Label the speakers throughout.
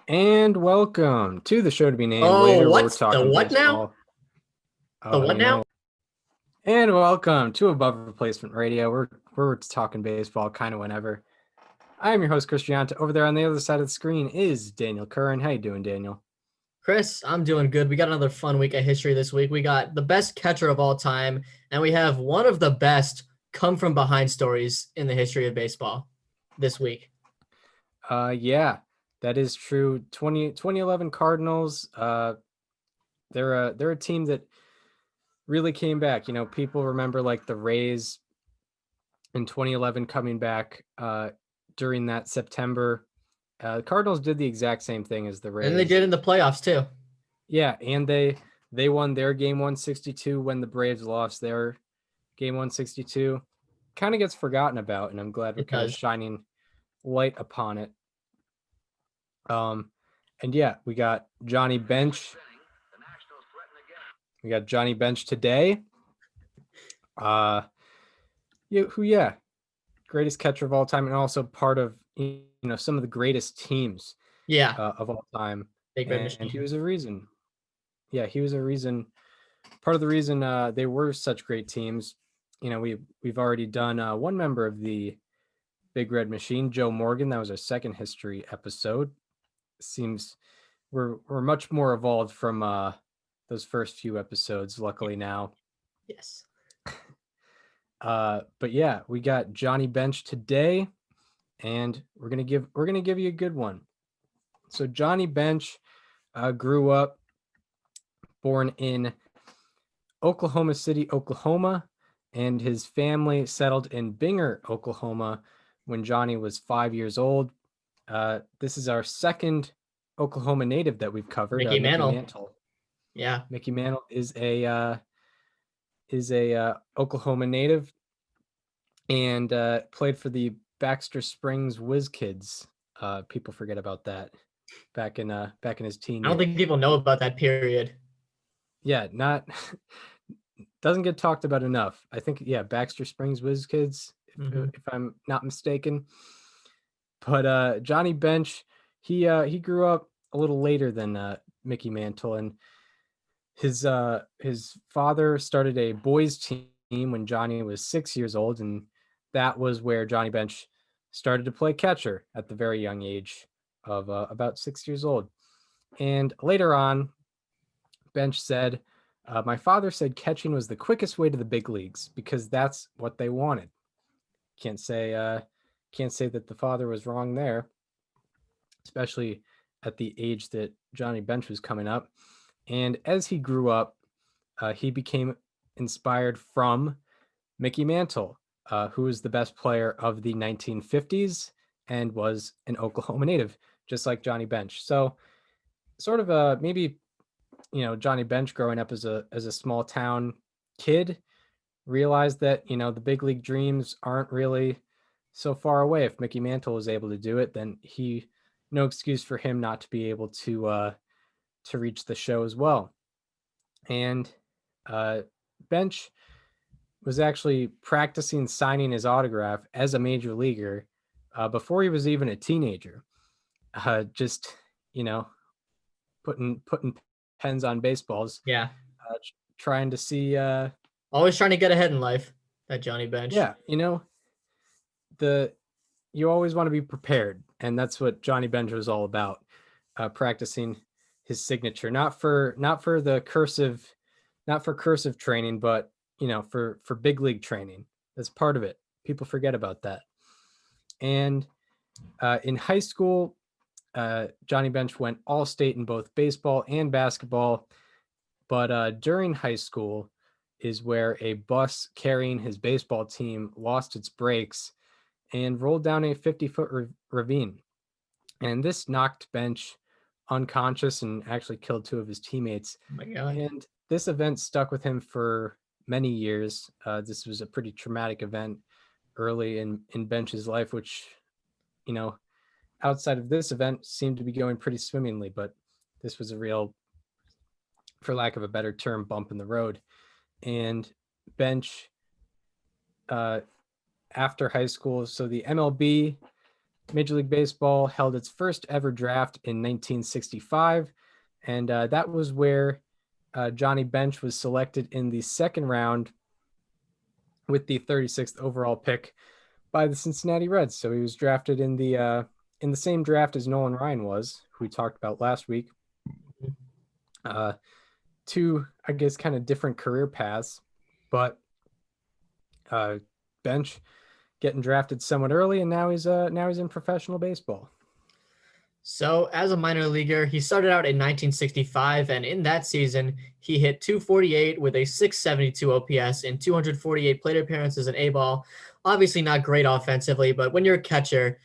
Speaker 1: And welcome to the show to be named
Speaker 2: Oh,
Speaker 1: later, where we're
Speaker 2: what's the
Speaker 1: talking
Speaker 2: what now?
Speaker 1: baseball.
Speaker 2: The
Speaker 1: Oh, I
Speaker 2: what
Speaker 1: don't
Speaker 2: now?
Speaker 1: know. And welcome to Above Replacement Radio. We're talking baseball kind of whenever. I am your host, Christianta. Over there on the other side of the screen is Daniel Curran. How you doing, Daniel?
Speaker 2: Chris, I'm doing good. We got another fun week of history this week. We got the best catcher of all time, and we have one of the best come from behind stories in the history of baseball this week.
Speaker 1: Yeah, that is true. 2011 Cardinals. They're a team that really came back. People remember like the Rays in 2011 coming back during that September. The Cardinals did the exact same thing as the
Speaker 2: And they
Speaker 1: Rays.
Speaker 2: did in the playoffs too.
Speaker 1: Yeah, and they won their game 162 when the Braves lost their game 162. Kind of gets forgotten about, and I'm glad we're
Speaker 2: It
Speaker 1: kind of
Speaker 2: does.
Speaker 1: shining light upon it. Um, and yeah, we got Johnny Bench. We got Johnny Bench today. Yeah, greatest catcher of all time, and also part of some of the greatest teams
Speaker 2: Yeah,
Speaker 1: of all time.
Speaker 2: big red
Speaker 1: And he
Speaker 2: machine.
Speaker 1: was a reason. Yeah, he was a reason. Part of the reason they were such great teams. We've already done one member of the Big Red Machine, Joe Morgan. That was our second history episode. Seems we're much more evolved from those first few episodes. Luckily now,
Speaker 2: Yes.
Speaker 1: but yeah, we got Johnny Bench today, and we're gonna give you a good one. So Johnny Bench grew up, born in Oklahoma City, Oklahoma, and his family settled in Binger, Oklahoma, when Johnny was 5 years old. This is our second Oklahoma native that we've covered,
Speaker 2: Mickey
Speaker 1: Mickey
Speaker 2: Mantle.
Speaker 1: Mantle.
Speaker 2: Yeah.
Speaker 1: Mickey Mantle is a Oklahoma native and played for the Baxter Springs Whiz Kids. People forget about that back in his teen
Speaker 2: I don't
Speaker 1: years.
Speaker 2: think people know about that period.
Speaker 1: Yeah, not doesn't get talked about enough. I think yeah, Baxter Springs Whiz Kids,
Speaker 2: Hmm.
Speaker 1: if I'm not mistaken. But Johnny Bench, he grew up a little later than Mickey Mantle, and his father started a boys team when Johnny was 6 years old, and that was where Johnny Bench started to play catcher at the very young age of about 6 years old. And later on, Bench said, "My father said catching was the quickest way to the big leagues because that's what they wanted." Can't say can't say that the father was wrong there, especially at the age that Johnny Bench was coming up. And as he grew up, he became inspired from Mickey Mantle, who was the best player of the 1950s and was an Oklahoma native, just like Johnny Bench. So, sort of maybe Johnny Bench growing up as a small town kid realized that the big league dreams aren't really so far away. If Mickey Mantle was able to do it, then he no excuse for him not to be able to reach the show as well. And uh, Bench was actually practicing signing his autograph as a major leaguer before he was even a teenager. Just you know, putting pens on baseballs,
Speaker 2: Yeah.
Speaker 1: trying to see.
Speaker 2: Always trying to get ahead in life. That Johnny Bench.
Speaker 1: Yeah, the you always want to be prepared, and that's what Johnny Bench was all about. Practicing his signature, not for the cursive, not for cursive training, but for big league training. That's part of it. People forget about that. And in high school, Johnny Bench went all state in both baseball and basketball. But during high school is where a bus carrying his baseball team lost its brakes and rolled down a 50-foot ravine. And this knocked Bench unconscious and actually killed two of his teammates.
Speaker 2: Oh my God.
Speaker 1: And this event stuck with him for many years. This was a pretty traumatic event early in Bench's life, which, you know, outside of this event seemed to be going pretty swimmingly, but this was a real, for lack of a better term, bump in the road. And Bench, uh, after high school, so the MLB Major League Baseball held its first ever draft in 1965, and that was where Johnny Bench was selected in the second round with the 36th overall pick by the Cincinnati Reds. So he was drafted in the same draft as Nolan Ryan was, who we talked about last week. Uh, Two, I guess, kind of different career paths, but Bench getting drafted somewhat early, and now he's in professional baseball.
Speaker 2: So, as a minor leaguer, he started out in 1965, and in that season, he hit 248 with a 672 OPS in 248 plate appearances and A-ball. Obviously, not great offensively, but when you're a catcher,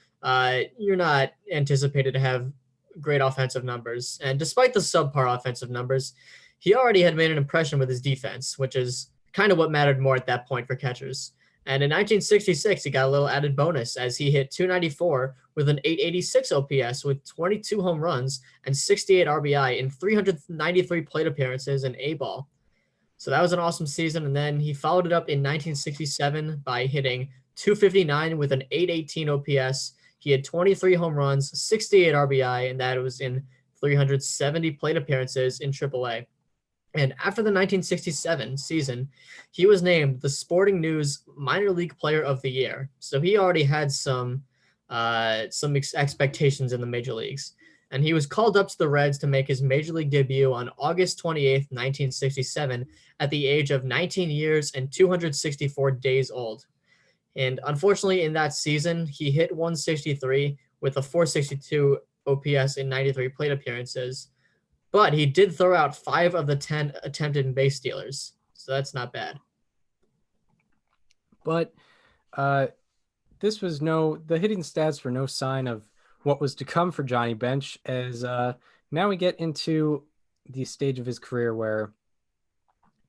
Speaker 2: you're not anticipated to have great offensive numbers. And despite the subpar offensive numbers, he already had made an impression with his defense, which is kind of what mattered more at that point for catchers. And in 1966, he got a little added bonus as he hit 294 with an 886 OPS with 22 home runs and 68 RBI in 393 plate appearances and A-ball. So that was an awesome season. And then he followed it up in 1967 by hitting 259 with an 818 OPS. He had 23 home runs, 68 RBI, and that was in 370 plate appearances in AAA. And after the 1967 season, he was named the Sporting News Minor League Player of the Year. So he already had some expectations in the major leagues. And he was called up to the Reds to make his major league debut on August 28th, 1967, at the age of 19 years and 264 days old. And unfortunately, in that season, he hit 163 with a 462 OPS in 93 plate appearances. But he did throw out 5 of the 10 attempted base stealers. So that's not bad.
Speaker 1: But the hitting stats were no sign of what was to come for Johnny Bench, as now we get into the stage of his career where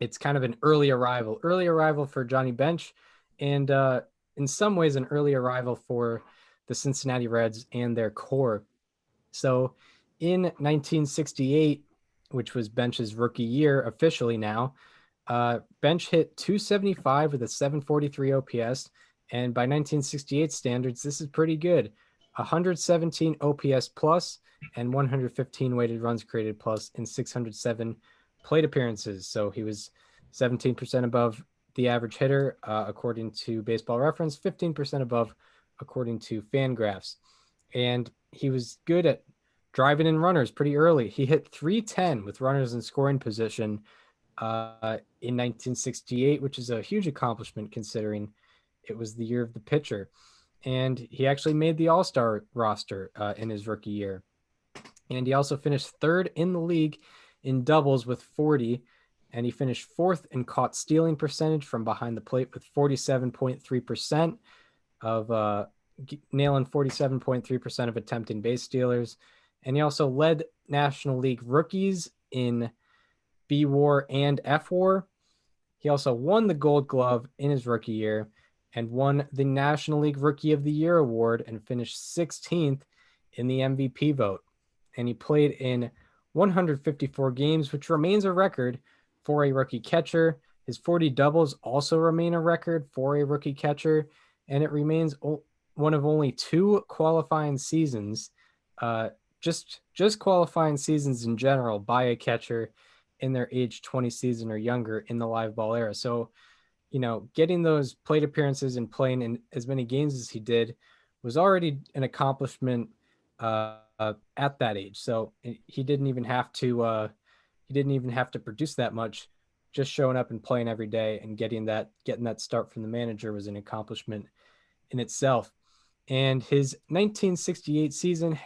Speaker 1: it's kind of an early arrival for Johnny Bench, and in some ways an early arrival for the Cincinnati Reds and their core. So in 1968, which was Bench's rookie year officially now, Bench hit 275 with a 743 OPS. And by 1968 standards, this is pretty good. 117 OPS plus and 115 weighted runs created plus in 607 plate appearances. So he was 17% above the average hitter, according to Baseball Reference, 15% above according to Fangraphs. And he was good at driving in runners pretty early. He hit 310 with runners in scoring position in 1968, which is a huge accomplishment considering it was the year of the pitcher. And he actually made the All-Star roster in his rookie year. And he also finished third in the league in doubles with 40. And he finished fourth in caught stealing percentage from behind the plate with 47.3% of nailing 47.3% of attempting base stealers. And he also led National League rookies in B WAR and F WAR. He also won the Gold Glove in his rookie year and won the National League Rookie of the Year award and finished 16th in the MVP vote. And he played in 154 games, which remains a record for a rookie catcher. His 40 doubles also remain a record for a rookie catcher, and it remains one of only 2 qualifying seasons, just qualifying seasons in general by a catcher in their age 20 season or younger in the live ball era. So, getting those plate appearances and playing in as many games as he did was already an accomplishment at that age. So he didn't even have to produce that much. Just showing up and playing every day and getting that start from the manager was an accomplishment in itself. And his 1968 season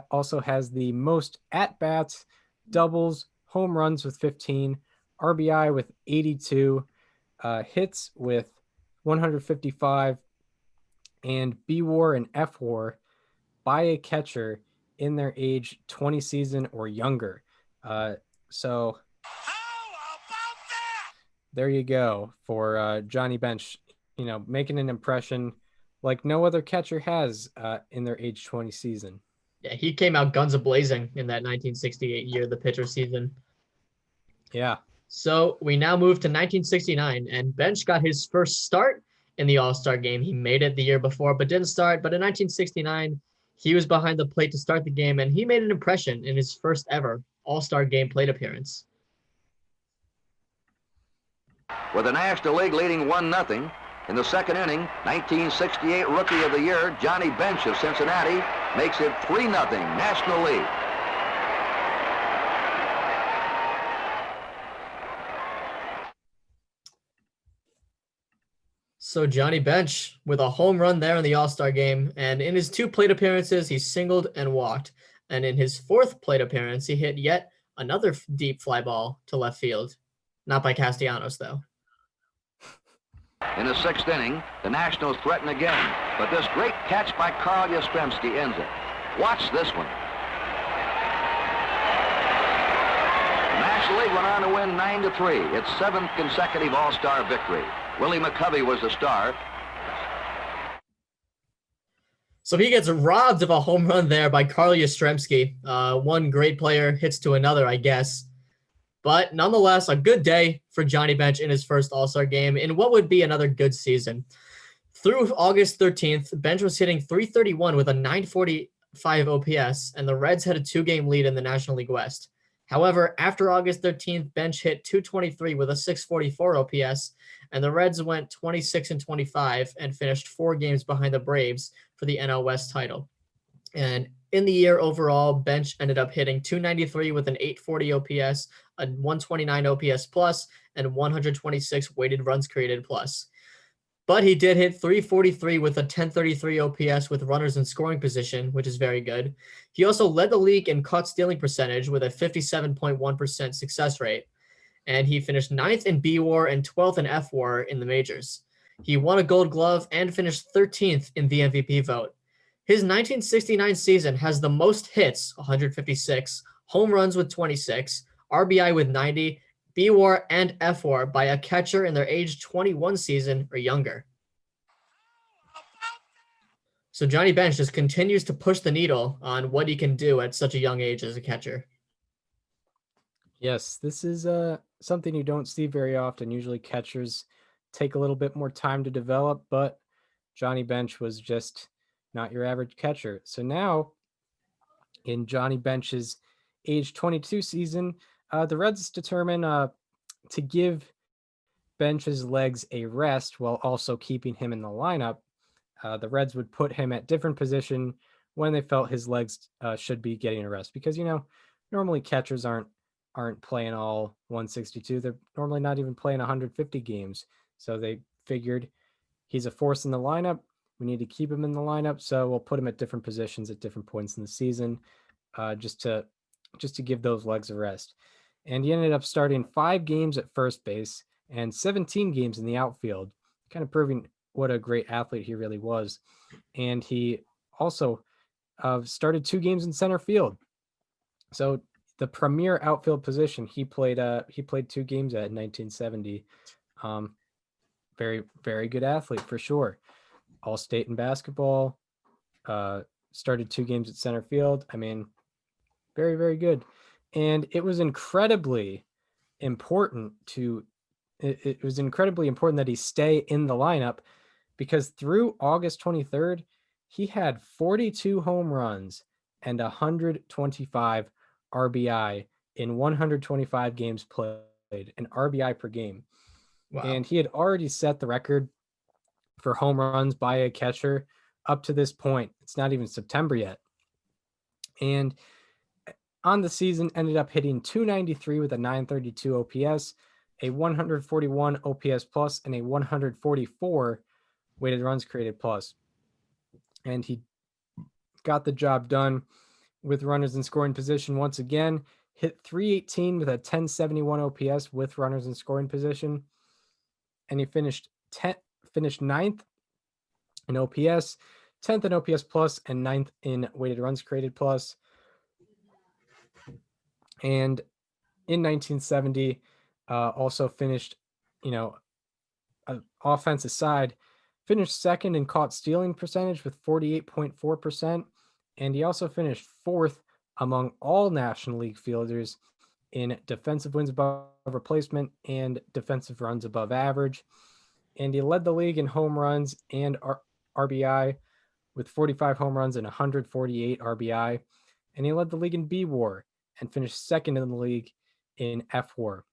Speaker 1: also has the most at-bats, doubles, home runs with 15, RBI with 82, hits with 155, and B WAR and F WAR by a catcher in their age 20 season or younger. So there you go for Johnny Bench, making an impression like no other catcher has in their age 20 season.
Speaker 2: Yeah, he came out guns a-blazing in that 1968 year, the pitcher season.
Speaker 1: Yeah.
Speaker 2: So we now move to 1969, and Bench got his first start in the All-Star game. He made it the year before, but didn't start. But in 1969, he was behind the plate to start the game, and he made an impression in his first ever All-Star game plate appearance.
Speaker 3: With the National League leading 1-0 in the second inning, 1968 Rookie of the Year, Johnny Bench of Cincinnati, makes it 3-0 National League.
Speaker 2: So Johnny Bench with a home run there in the All-Star game, and in his 2 plate appearances, he singled and walked. And in his 4th plate appearance, he hit yet another deep fly ball to left field. Not by Castellanos, though.
Speaker 3: In the 6th inning, the Nationals threaten again, but this great catch by Carl Yastrzemski ends it. Watch this one. The National League went on to win 9-3, its 7th consecutive All-Star victory. Willie McCovey was the star.
Speaker 2: So he gets robbed of a home run there by Carl Yastrzemski. One great player hits to another, I guess. But nonetheless, a good day for Johnny Bench in his first All-Star game in what would be another good season. Through August 13th, Bench was hitting .331 with a .945 OPS, and the Reds had a 2-game lead in the National League West. However, after August 13th, Bench hit .223 with a .644 OPS, and the Reds went 26-25 and finished 4 games behind the Braves for the NL West title. And in the year overall, Bench ended up hitting .293 with an .840 OPS, a .129 OPS plus, and 126 weighted runs created plus. But he did hit .343 with a .1033 OPS with runners in scoring position, which is very good. He also led the league in caught stealing percentage with a 57.1% success rate. And he finished 9th in B-WAR and 12th in F-WAR in the majors. He won a Gold Glove and finished 13th in the MVP vote. His 1969 season has the most hits, 156, home runs with 26, RBI with 90, B-WAR and F-WAR by a catcher in their age 21 season or younger. So Johnny Bench just continues to push the needle on what he can do at such a young age as a catcher.
Speaker 1: Yes, this is something you don't see very often. Usually catchers take a little bit more time to develop, but Johnny Bench was just not your average catcher. So now in Johnny Bench's age 22 season, the Reds determine to give Bench's legs a rest while also keeping him in the lineup. The Reds would put him at different position when they felt his legs should be getting a rest, because normally catchers aren't playing all 162. They're normally not even playing 150 games. So they figured he's a force in the lineup. We need to keep him in the lineup, so we'll put him at different positions at different points in the season, just to give those legs a rest. And he ended up starting 5 games at first base and 17 games in the outfield, kind of proving what a great athlete he really was. And he also started 2 games in center field. So the premier outfield position he played 2 games at in 1970. Very, very good athlete for sure. All-state in basketball, started 2 games at center field. I mean, very, very good. And it was incredibly important it was incredibly important that he stay in the lineup, because through August 23rd, he had 42 home runs and 125 RBI in 125 games played, an RBI per game.
Speaker 2: Wow.
Speaker 1: And he had already set the record for home runs by a catcher up to this point. It's not even September yet. And on the season, ended up hitting .293 with a .932 OPS, a 141 OPS plus, and a 144 weighted runs created plus. And he got the job done with runners in scoring position once again. Hit .318 with a 1071 OPS with runners in scoring position. And he finished 9th in OPS, 10th in OPS plus, and 9th in weighted runs created plus. And in 1970, also finished, offensive side, finished 2nd in caught stealing percentage with 48.4%. And he also finished 4th among all National League fielders in defensive wins above replacement and defensive runs above average. and he led the league in home runs and RBI with 45 home runs and 148 RBI. And he led the league in B WAR and finished second in the league in F WAR.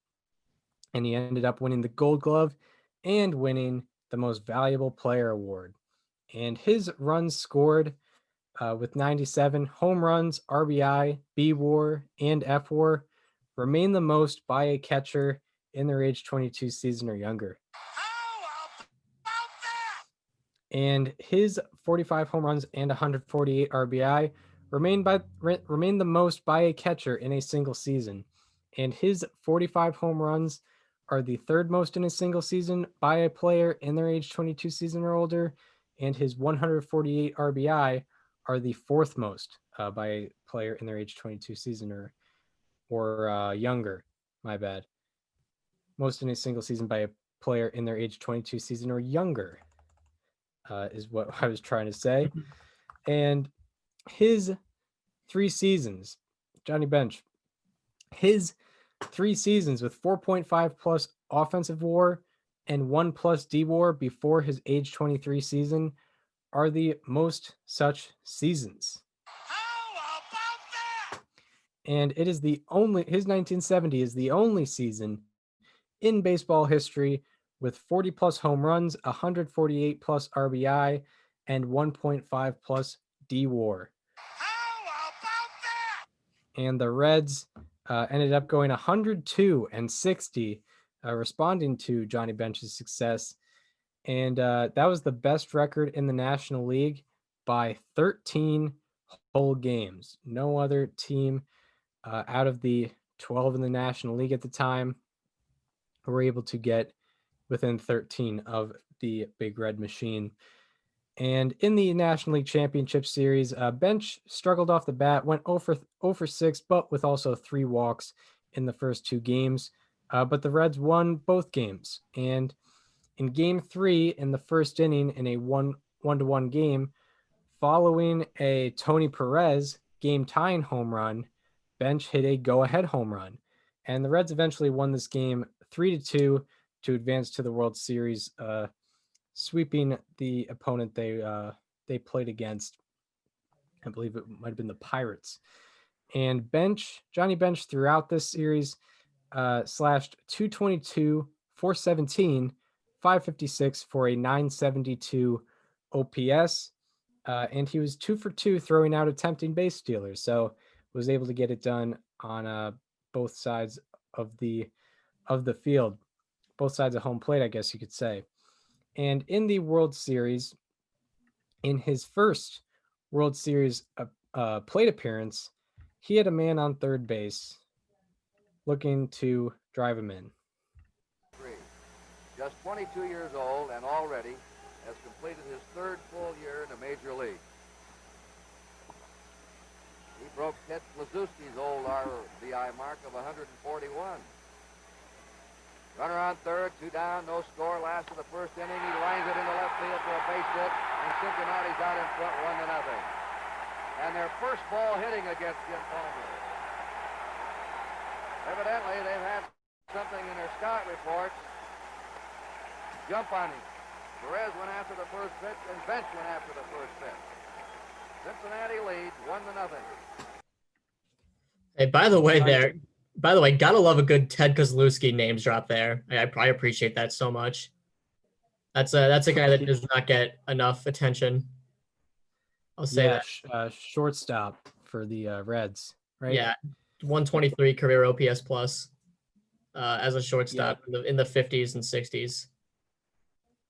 Speaker 1: And he ended up winning the Gold Glove and winning the Most Valuable Player award. And his runs scored with 97 home runs, RBI, B WAR, and F WAR remain the most by a catcher in their age 22 season or younger. And his 45 home runs and 148 RBI remain the most by a catcher in a single season. And his 45 home runs are the third most in a single season by a player in their age 22 season or older. And his 148 RBI are the fourth most by a player in their age 22 season or younger. My bad. Most in a single season by a player in their age 22 season or younger is what I was trying to say. And his 3 seasons, Johnny Bench, his 3 seasons with 4.5 plus offensive WAR and 1 plus D WAR before his age 23 season are the most such seasons. How about that? And it is his 1970 is the only season in baseball history with 40 plus home runs, 148 plus RBI, and 1.5 plus D WAR. How about that? And the Reds ended up going 102-60, responding to Johnny Bench's success. And that was the best record in the National League by 13 whole games. No other team out of the 12 in the National League at the time were able to get within 13 of the Big Red Machine. And in the National League Championship Series, Bench struggled off the bat, went 0 for 6, but with also 3 walks in the first 2 games. But the Reds won both games. And in Game 3, in the first inning, in a 1-1 game, following a Tony Perez game-tying home run, Bench hit a go-ahead home run. And the Reds eventually won this game 3-2 to advance to the World Series, sweeping the opponent they played against. I believe it might have been the Pirates. And Johnny Bench throughout this series slashed 222, 417, 556 for a 972 OPS. And he was 2 for 2 throwing out attempting base stealers. So was able to get it done on both sides of the field, both sides of home plate, I guess you could say. And in the World Series, in his first World Series plate appearance, he had a man on third base looking to drive him in.
Speaker 3: Just 22 years old and already has completed his 3rd full year in the major league. He broke Ted Kluszewski's old RBI mark of 141. Runner on third, 2 down, no score. Last of the first inning, he lines it into left field for a base hit, and Cincinnati's out in front 1-0. And their first ball hitting against Jim Palmer. Evidently, they've had something in their scout reports jump on him. Perez went after the first pitch, and Bench went after the first pitch. Cincinnati leads 1-0.
Speaker 2: Hey, by the way, gotta love a good Ted Kozlowski names drop there. I appreciate that so much. That's a guy that does not get enough attention. I'll say that.
Speaker 1: Shortstop for the Reds, right?
Speaker 2: Yeah, 123 career OPS plus as a shortstop in the 50s and 60s.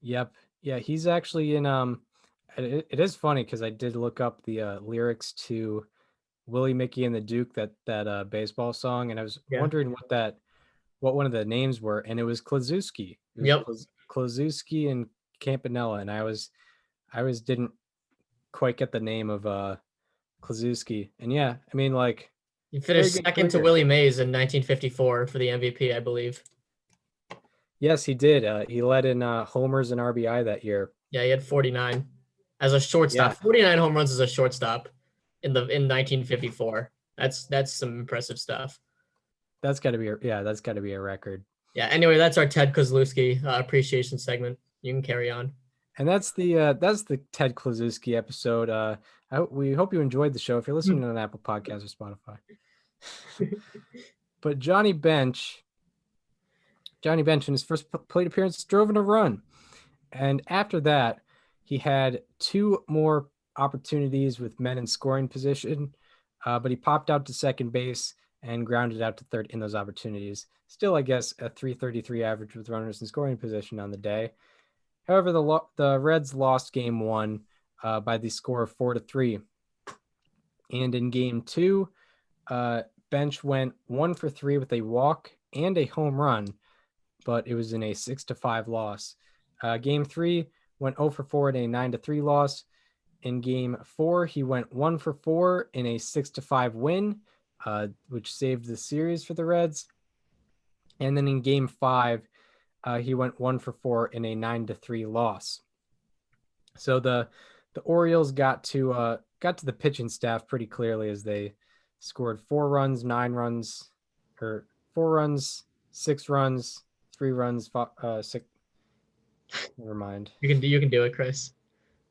Speaker 1: Yep. Yeah, he's actually in it is funny because I did look up the lyrics to Willie, Mickey, and the Duke, that baseball song, and I was wondering what one of the names were, and it was Kluszewski. Kluszewski and Campanella, and I was didn't quite get the name of Kluszewski. And yeah, I mean, like,
Speaker 2: he finished second to Willie Mays in 1954 for the MVP, I believe.
Speaker 1: Yes, he did. He led in homers and RBI that year.
Speaker 2: Yeah, he had 49 as a shortstop. Yeah. 49 home runs as a shortstop in 1954. That's some impressive stuff.
Speaker 1: That's got to be a record.
Speaker 2: Yeah. Anyway, that's our Ted Kozlowski appreciation segment. You can carry on.
Speaker 1: And that's the Ted Klaczewski episode. We hope you enjoyed the show if you're listening on Apple Podcasts or Spotify. But Johnny Bench in his first plate appearance drove in a run. And after that, he had 2 more opportunities with men in scoring position, but he popped out to second base and grounded out to third in those opportunities. Still, I guess, a .333 average with runners in scoring position on the day. However, the Reds lost game 1 by the score of 4-3. And in game 2, Bench went 1 for 3 with a walk and a home run, but it was in a 6-5 loss. Game 3 went 0 for 4 in a 9-3 loss. In game 4, he went 1 for 4 in a 6-5 win, which saved the series for the Reds. And then in game 5, he went 1 for 4 in a 9-3 loss. So the Orioles got to the pitching staff pretty clearly as they scored 4 runs, 9 runs, or 4 runs, 6 runs, 3 runs, 6. Never mind.
Speaker 2: You can do it, Chris.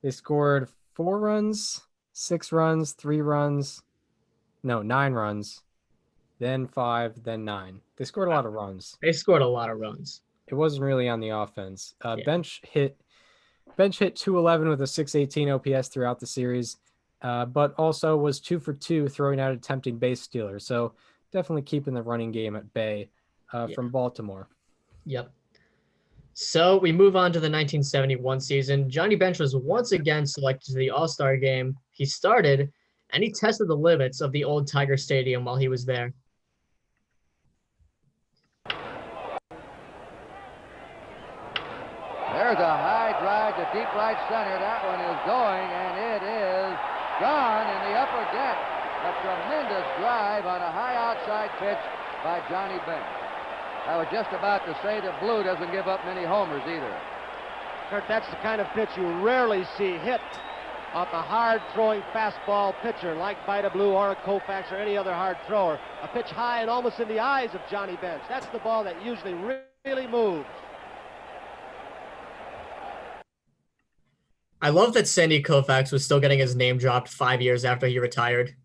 Speaker 1: They scored 4 runs, 6 runs, 3 runs, 9 runs, then 5, then 9. They scored a lot of runs.
Speaker 2: They scored a lot of runs.
Speaker 1: It wasn't really on the offense.
Speaker 2: Yeah.
Speaker 1: Bench hit 211 with a 618 OPS throughout the series, but also was 2 for 2 throwing out attempting base stealers. So definitely keeping the running game at bay from Baltimore.
Speaker 2: Yep. So we move on to the 1971 season. Johnny Bench was once again selected to the All-Star game. He started, and he tested the limits of the old Tiger Stadium while he was there.
Speaker 3: There's a high drive to deep right center. That one is going, and it is gone in the upper deck. A tremendous drive on a high outside pitch by Johnny Bench. I was just about to say that Blue doesn't give up many homers either.
Speaker 4: Kurt, that's the kind of pitch you rarely see hit off a hard-throwing fastball pitcher like Vida Blue or a Koufax or any other hard thrower. A pitch high and almost in the eyes of Johnny Bench. That's the ball that usually really moves.
Speaker 2: I love that Sandy Koufax was still getting his name dropped 5 years after he retired.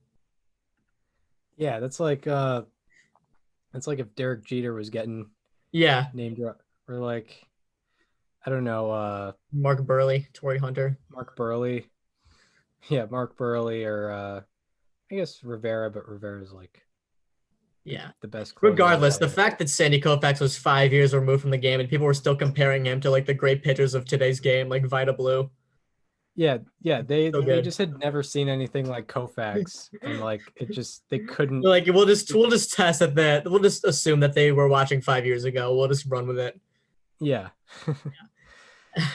Speaker 1: Yeah, that's like if Derek Jeter was getting name dropped, or like, I don't know,
Speaker 2: Mark Burley, Torrey Hunter.
Speaker 1: Mark Burley. Yeah, Mark Burley, or I guess Rivera, but Rivera's like the best.
Speaker 2: Regardless, the fact that Sandy Koufax was 5 years removed from the game and people were still comparing him to like the great pitchers of today's game, like Vida Blue.
Speaker 1: Yeah, they just had never seen anything like Koufax, and like they couldn't.
Speaker 2: Like we'll just test that. We'll just assume that they were watching 5 years ago. We'll just run with it.
Speaker 1: Yeah.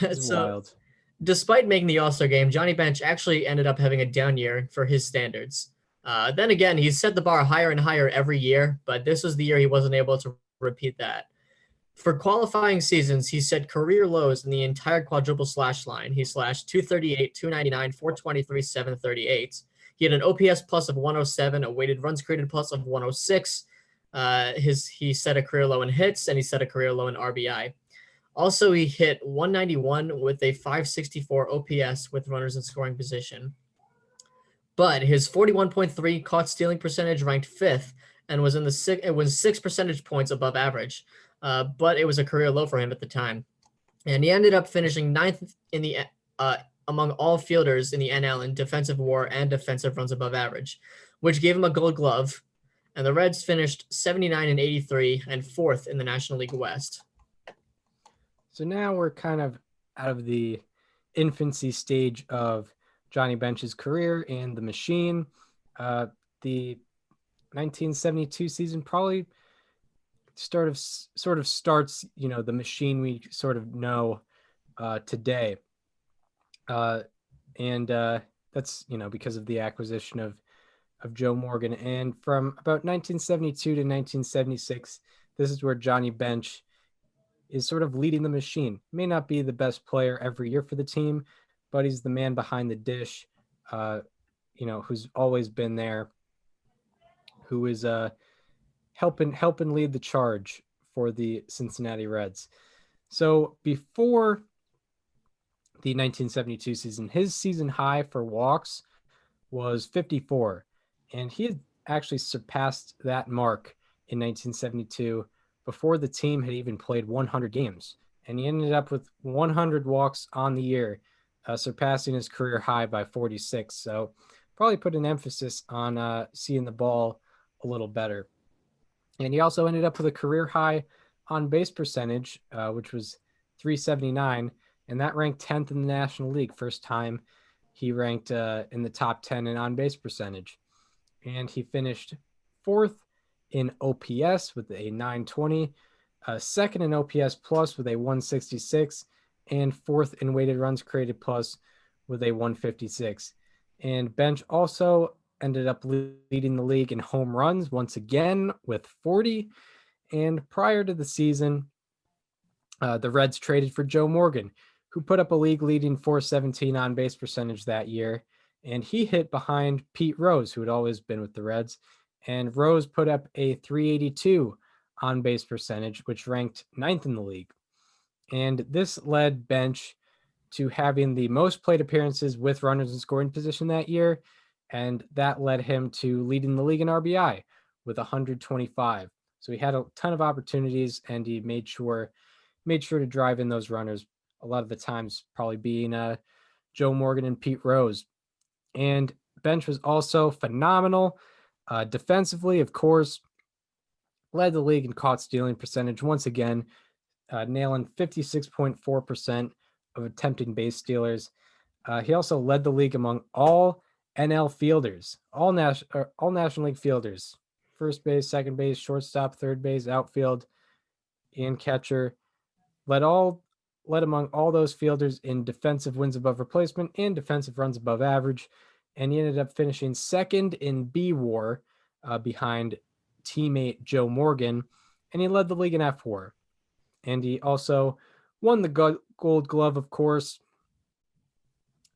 Speaker 1: It's wild.
Speaker 2: Despite making the All-Star game, Johnny Bench actually ended up having a down year for his standards. Then again, he's set the bar higher and higher every year, but this was the year he wasn't able to repeat that. For qualifying seasons, he set career lows in the entire quadruple slash line. He slashed 238, 299, 423, 738. He had an OPS plus of 107, a weighted runs created plus of 106. He set a career low in hits, and he set a career low in RBI. Also, he hit 191 with a 564 OPS with runners in scoring position. But his 41.3 caught stealing percentage ranked 5th and was it was 6 percentage points above average. But it was a career low for him at the time. And he ended up finishing 9th in the among all fielders in the NL in defensive WAR and defensive runs above average, which gave him a Gold Glove. And the Reds finished 79 and 83 and 4th in the National League West.
Speaker 1: So now we're kind of out of the infancy stage of Johnny Bench's career and the machine. The 1972 season probably sort of starts, the machine we sort of know today. And that's, because of the acquisition of Joe Morgan. And from about 1972 to 1976, this is where Johnny Bench is sort of leading the machine. May not be the best player every year for the team, but he's the man behind the dish, who's always been there, who is helping lead the charge for the Cincinnati Reds. So before the 1972 season. His season high for walks was 54, and he had actually surpassed that mark in 1972 before the team had even played 100 games. And he ended up with 100 walks on the year, surpassing his career high by 46. So probably put an emphasis on seeing the ball a little better. And he also ended up with a career high on base percentage, which was 379, and that ranked 10th in the National League. First time he ranked in the top 10 in on base percentage. And he finished 4th in OPS with a 920, second in OPS plus with a 166, and 4th in weighted runs created plus with a 156. And Bench also ended up leading the league in home runs once again with 40. And prior to the season, the Reds traded for Joe Morgan, who put up a league-leading 417 on-base percentage that year. And he hit behind Pete Rose, who had always been with the Reds. And Rose put up a 382 on-base percentage, which ranked 9th in the league. And this led Bench to having the most plate appearances with runners in scoring position that year. And that led him to leading the league in RBI with 125. So he had a ton of opportunities, and he made sure to drive in those runners, a lot of the times probably being Joe Morgan and Pete Rose. And Bench was also phenomenal defensively, of course, led the league in caught stealing percentage once again, nailing 56.4% of attempting base stealers. He also led the league among all NL fielders, all National League fielders, first base, second base, shortstop, third base, outfield, and catcher. Led among all those fielders in defensive wins above replacement and defensive runs above average. And he ended up finishing second in B-WAR behind teammate Joe Morgan. And he led the league in F-WAR. And he also won the Gold Glove, of course.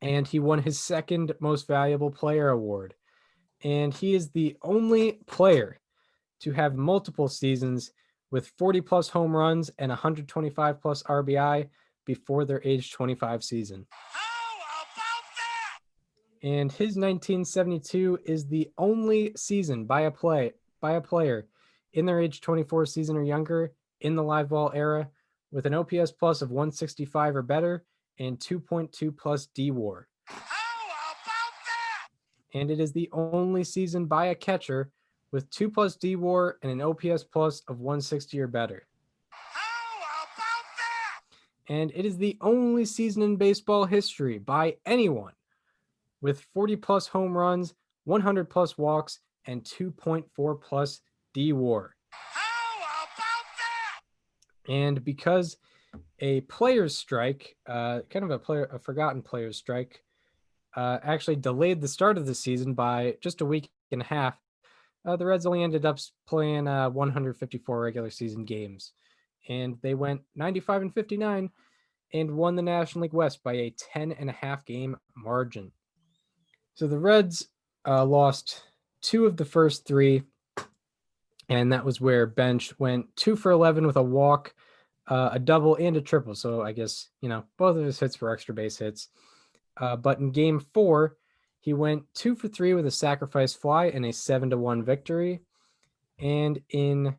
Speaker 1: And he won his second most valuable player award. And he is the only player to have multiple seasons with 40 plus home runs and 125 plus RBI before their age 25 season. How about that? And his 1972 is the only season by a player in their age 24 season or younger in the live ball era with an OPS plus of 165 or better and 2.2 plus D-WAR. How about that? And it is the only season by a catcher with 2 plus D-WAR and an OPS plus of 160 or better. How about that? And it is the only season in baseball history by anyone with 40 plus home runs, 100 plus walks, and 2.4 plus D-WAR. How about that? And because a player's strike, a forgotten player's strike, actually delayed the start of the season by just a week and a half, the Reds only ended up playing 154 regular season games, and they went 95-59 and won the National League West by a 10.5 game margin. So the Reds lost 2 of the first 3, and that was where Bench went 2 for 11 with a walk, a double, and a triple. So I guess, both of his hits were extra base hits. But in game 4, he went 2 for 3 with a sacrifice fly and a 7-1 victory. And in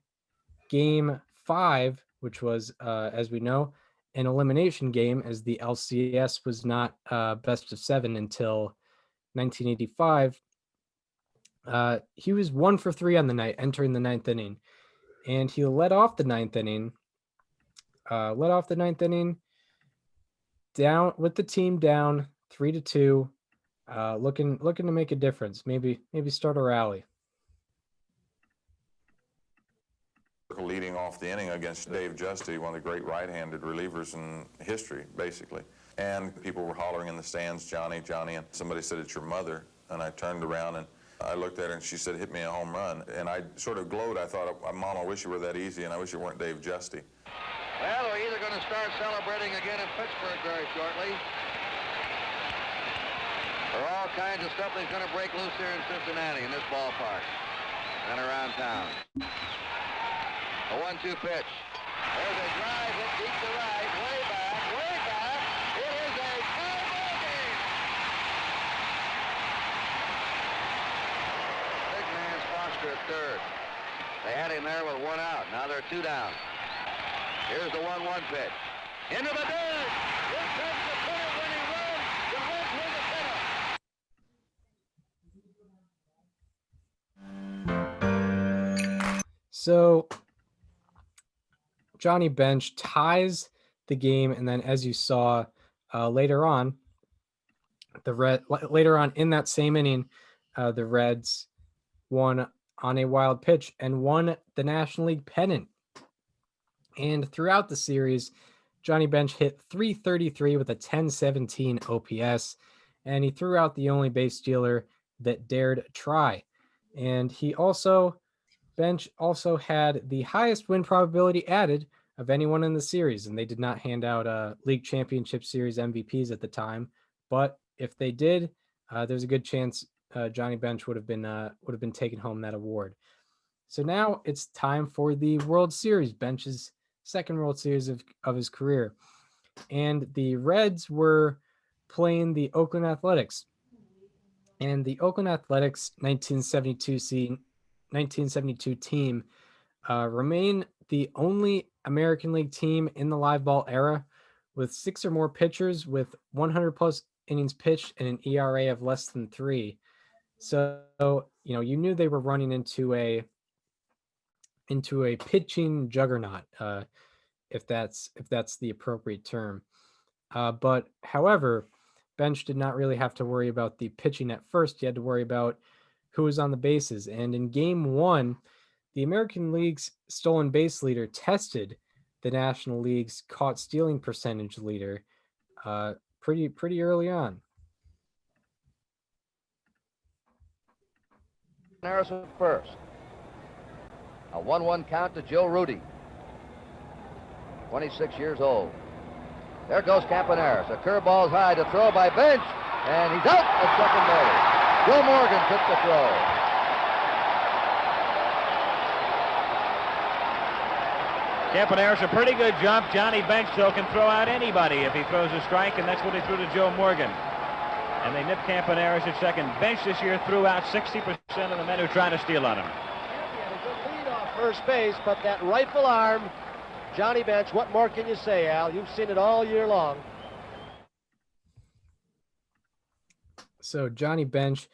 Speaker 1: game 5, which was, as we know, an elimination game, as the LCS was not best of 7 until 1985, he was 1 for 3 on the night, entering the 9th inning. And he led off the ninth inning down with the team down 3-2, looking to make a difference. Maybe start a rally.
Speaker 5: Leading off the inning against Dave Justy, one of the great right-handed relievers in history, basically. And people were hollering in the stands, Johnny, Johnny, and somebody said, "It's your mother." And I turned around and I looked at her and she said, "Hit me a home run." And I sort of glowed. I thought, "Mom, I wish it were that easy, and I wish it weren't Dave Justy."
Speaker 3: Well, they're either going to start celebrating again in Pittsburgh very shortly, or all kinds of stuff that's going to break loose here in Cincinnati in this ballpark and around town. A 1-2 pitch. There's a drive hit deep to right, way back, way back. It is a third. They had him there with 1 out. Now they're 2 down. Here's the 1-1 pitch. Into the dirt. Here comes the pennant-winning run. The Reds win the pennant.
Speaker 1: So Johnny Bench ties the game, and then as you saw later on in that same inning, the Reds won on a wild pitch and won the National League pennant. And throughout the series, Johnny Bench hit .333 with a 1017 OPS, and he threw out the only base stealer that dared try. And Bench also had the highest win probability added of anyone in the series, and they did not hand out League Championship Series MVPs at the time. But if they did, there's a good chance Johnny Bench would have been taking home that award. So now it's time for the World Series, Bench's second World Series of his career, and the Reds were playing the Oakland Athletics, and the Oakland Athletics 1972 team remain the only American League team in the live ball era with 6 or more pitchers with 100 plus innings pitched and an ERA of less than 3. So, you knew they were running into a pitching juggernaut, if that's the appropriate term. But however, Bench did not really have to worry about the pitching at first. He had to worry about who was on the bases. And in Game 1, the American League's stolen base leader tested the National League's caught stealing percentage leader pretty early on.
Speaker 3: Harrison first. A 1-1 count to Joe Rudy, 26 years old. There goes Campaneris. A curveball's high to throw by Bench, and he's out at second base. Joe Morgan took the throw.
Speaker 6: Campaneris, a pretty good jump. Johnny Bench, though, can throw out anybody if he throws a strike, and that's what he threw to Joe Morgan. And they nipped Campaneris at second. Bench this year threw out 60% of the men who tried to steal on him.
Speaker 4: He had a good lead off first base, but that rifle arm, Johnny Bench, what more can you say, Al? You've seen it all year long.
Speaker 1: So Johnny Bench,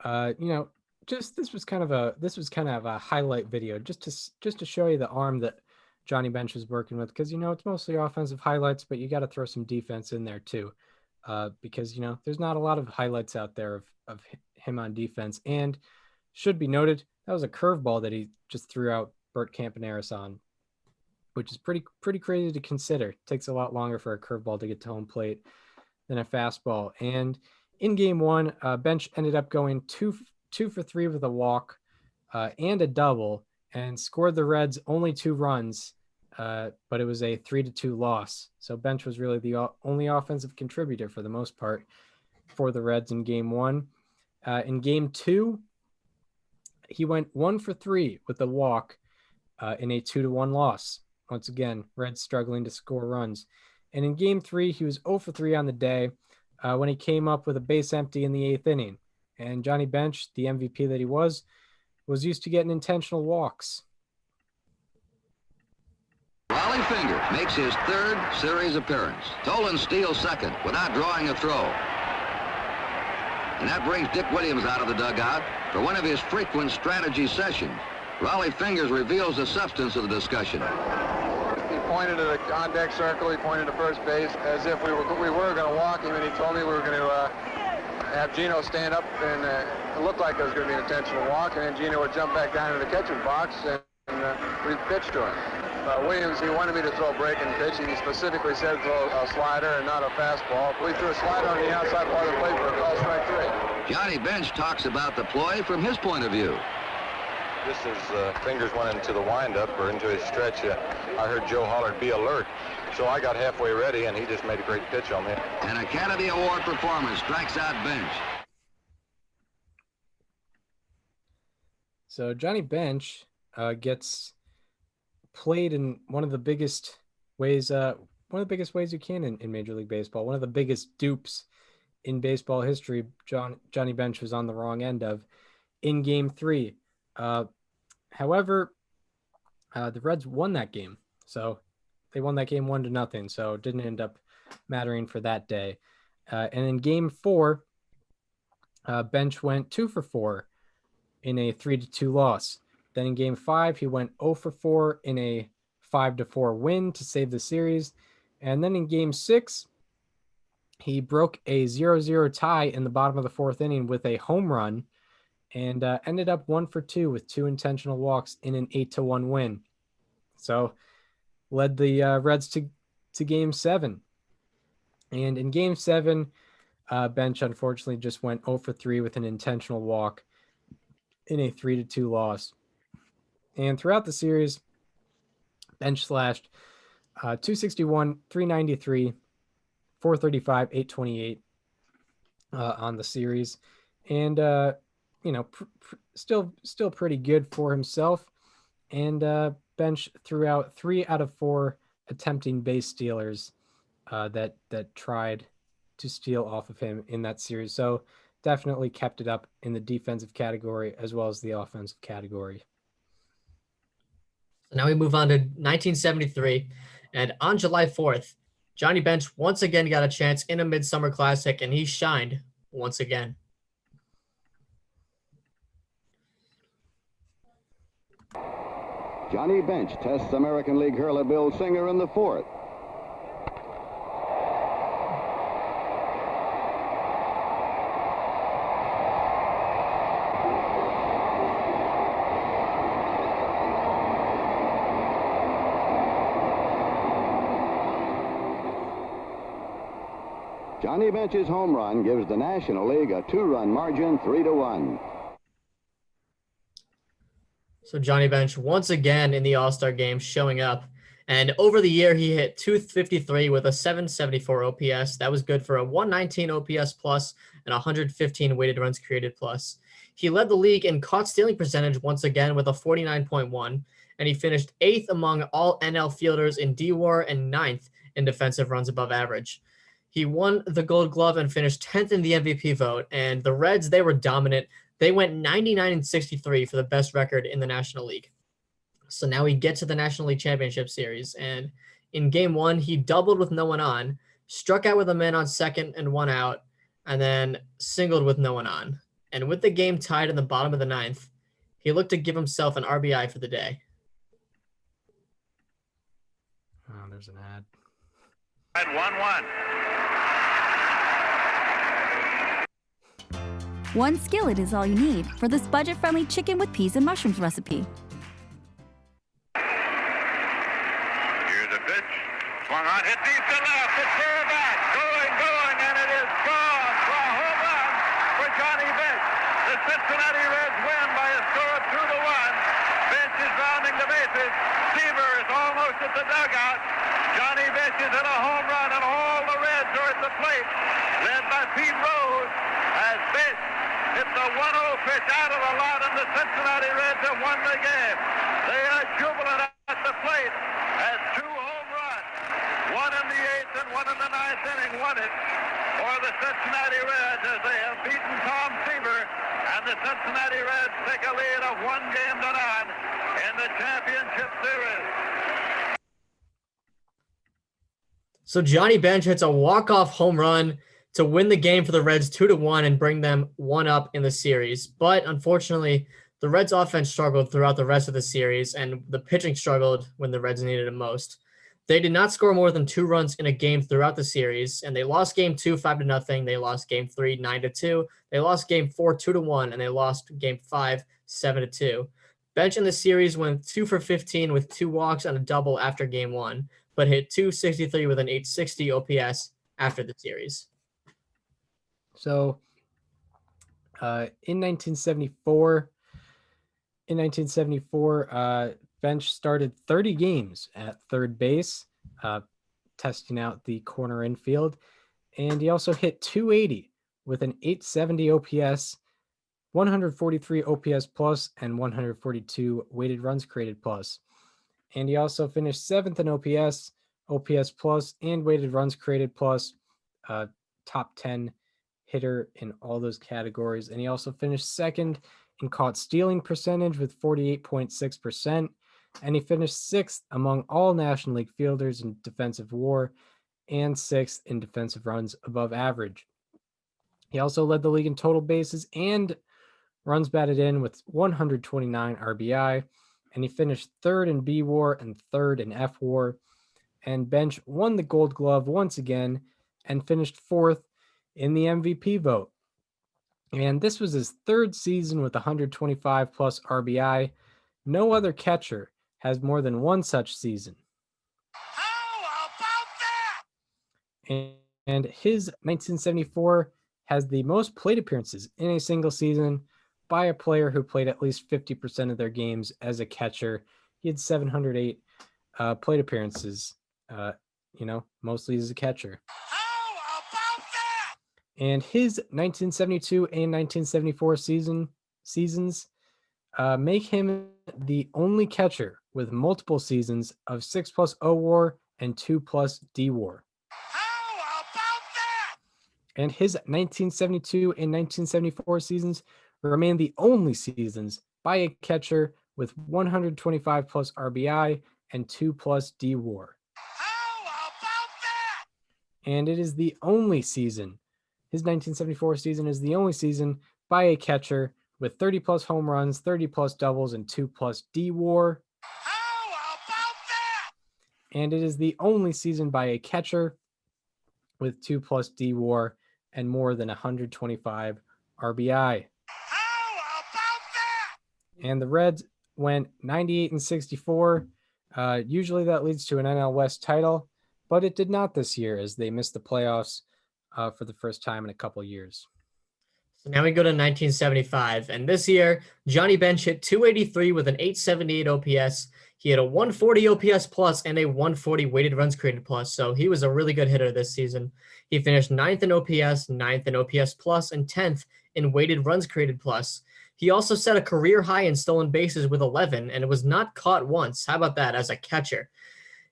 Speaker 1: this was kind of a highlight video just to show you the arm that Johnny Bench was working with, because it's mostly offensive highlights, but you got to throw some defense in there too, because there's not a lot of highlights out there of him on defense. And should be noted, that was a curveball that he just threw out Bert Campaneris on, which is pretty crazy to consider. It takes a lot longer for a curveball to get to home plate than a fastball. And in Game 1, Bench ended up going two for 3 with a walk and a double, and scored the Reds only 2 runs, but it was a 3-2 loss. So Bench was really the only offensive contributor for the most part for the Reds in Game 1. In Game 2, he went 1 for 3 with a walk in a 2-1 loss. Once again, Reds struggling to score runs. And in Game 3, he was 0 for 3 on the day when he came up with a base empty in the 8th inning. And Johnny Bench, the MVP that he was used to getting intentional walks.
Speaker 7: Raleigh Finger makes his 3rd series appearance. Tolan steals second without drawing a throw. And that brings Dick Williams out of the dugout for one of his frequent strategy sessions. Raleigh Fingers reveals the substance of the discussion.
Speaker 8: He pointed to the on-deck circle. He pointed to first base as if we were going to walk him, and he told me we were going to have Gino stand up, and it looked like it was going to be an intentional walk, and then Gino would jump back down into the catcher's box, and we'd pitch to him. Williams, he wanted me to throw a breaking pitch, and he specifically said throw a slider and not a fastball. We threw a slider on the outside part of the plate for a call strike 3.
Speaker 7: Johnny Bench talks about the play from his point of view.
Speaker 8: Just as Fingers went into the windup or into his stretch, I heard Joe holler, "Be alert." So I got halfway ready, and he just made a great pitch on me.
Speaker 7: An Academy Award performance strikes out Bench.
Speaker 1: So Johnny Bench gets played in one of the biggest ways you can in Major League Baseball. One of the biggest dupes in baseball history. Johnny Bench was on the wrong end of in Game 3. However, the Reds won that game. So they won that game 1-0. So it didn't end up mattering for that day. And in game 4, Bench went 2 for 4 in a 3-2 loss. Then in game 5, he went 0 for 4 in a 5-4 win to save the series. And then in game 6, he broke a 0-0 tie in the bottom of the 4th inning with a home run and ended up 1 for 2 with 2 intentional walks in an 8-1 win. So led the Reds to game 7. And in game 7, Bench unfortunately just went 0 for 3 with an intentional walk in a 3-2 loss. And throughout the series, Bench slashed 261, 393, 435, 828 on the series. And, still pretty good for himself. And Bench threw out 3 out of 4 attempting base stealers that tried to steal off of him in that series. So definitely kept it up in the defensive category as well as the offensive category.
Speaker 2: So now we move on to 1973. And on July 4th, Johnny Bench once again got a chance in a Midsummer Classic, and he shined once again.
Speaker 9: Johnny Bench tests American League hurler Bill Singer in the 4th. Johnny Bench's home run gives the National League a 2-run margin, 3-1.
Speaker 2: So Johnny Bench once again in the All-Star game showing up. And over the year, he hit 253 with a 774 OPS. That was good for a 119 OPS plus and 115 weighted runs created plus. He led the league in caught stealing percentage once again with a 49.1, and he finished 8th among all NL fielders in D-WAR and 9th in defensive runs above average. He won the Gold Glove and finished 10th in the MVP vote, and the Reds, they were dominant. They went 99-63 for the best record in the National League. So now we get to the National League Championship Series, and in Game 1, he doubled with no one on, struck out with a man on second and 1 out, and then singled with no one on. And with the game tied in the bottom of the 9th, he looked to give himself an RBI for the day.
Speaker 1: Oh, there's an ad.
Speaker 10: At 1-1.
Speaker 11: One skillet is all you need for this budget-friendly chicken with peas and mushrooms recipe.
Speaker 10: Here's a pitch. Swung on, hit deep to left. It's fair back. Going, and it is gone for a home run for Johnny Bench. The Cincinnati Reds win by a score of 2-1. Bench is rounding the bases. Seaver is almost at the dugout. Johnny Bench is in a home run, and all the Reds are at the plate, led by Pete Rose as Bench hit the 1-0 pitch out of the lot, and the Cincinnati Reds have won the game. They are jubilant at the plate as 2 home runs, one in the 8th and one in the 9th inning, won it for the Cincinnati Reds as they have beaten Tom Seaver, and the Cincinnati Reds take a lead of 1-0 in the championship series.
Speaker 2: So Johnny Bench hits a walk-off home run to win the game for the Reds 2-1 and bring them 1 up in the series. But unfortunately, the Reds offense struggled throughout the rest of the series, and the pitching struggled when the Reds needed it most. They did not score more than 2 runs in a game throughout the series, and they lost game 2 5-0. They lost game 3 9-2. They lost game 4 2-1, and they lost game 5 7-2. Bench in the series went 2 for 15 with 2 walks and a double after game 1, but hit 263 with an 860 OPS after the series.
Speaker 1: So in 1974, Bench started 30 games at third base, testing out the corner infield. And he also hit 280 with an 870 OPS, 143 OPS plus, and 142 weighted runs created plus. And he also finished 7th in OPS plus, and weighted runs created plus, top 10 hitter in all those categories. And he also finished 2nd in caught stealing percentage with 48.6%, and he finished sixth among all National League fielders in defensive WAR and sixth in defensive runs above average. He also led the league in total bases and runs batted in with 129 RBI, and he finished third in B WAR and third in F WAR. And Bench won the Gold Glove once again and finished fourth in the MVP vote. And this was his third season with 125 plus RBI. No other catcher has more than one such season.
Speaker 10: How about that?
Speaker 1: And his 1974 has the most plate appearances in a single season by a player who played at least 50% of their games as a catcher. He had 708 plate appearances, mostly as a catcher.
Speaker 10: How about that?
Speaker 1: And his 1972 and 1974 seasons make him the only catcher with multiple seasons of 6+ O WAR and 2+ D WAR.
Speaker 10: How about that?
Speaker 1: And his 1972 and 1974 seasons remain the only seasons by a catcher with 125 plus RBI and 2+ D WAR.
Speaker 10: How about that?
Speaker 1: And it is the only season, his 1974 season is the only season by a catcher with 30 plus home runs, 30 plus doubles, and 2+ D WAR.
Speaker 10: How about that?
Speaker 1: And it is the only season by a catcher with 2+ D WAR and more than 125 RBI.
Speaker 10: How about that?
Speaker 1: And the Reds went 98 and 64. Usually that leads to an NL West title, but it did not this year as they missed the playoffs for the first time in a couple years.
Speaker 2: So now we go to 1975, and this year, Johnny Bench hit 283 with an 878 OPS. He had a 140 OPS plus and a 140 weighted runs created plus, so he was a really good hitter this season. He finished 9th in OPS, 9th in OPS plus, and 10th in weighted runs created plus. He also set a career high in stolen bases with 11, and was not caught once. How about that as a catcher?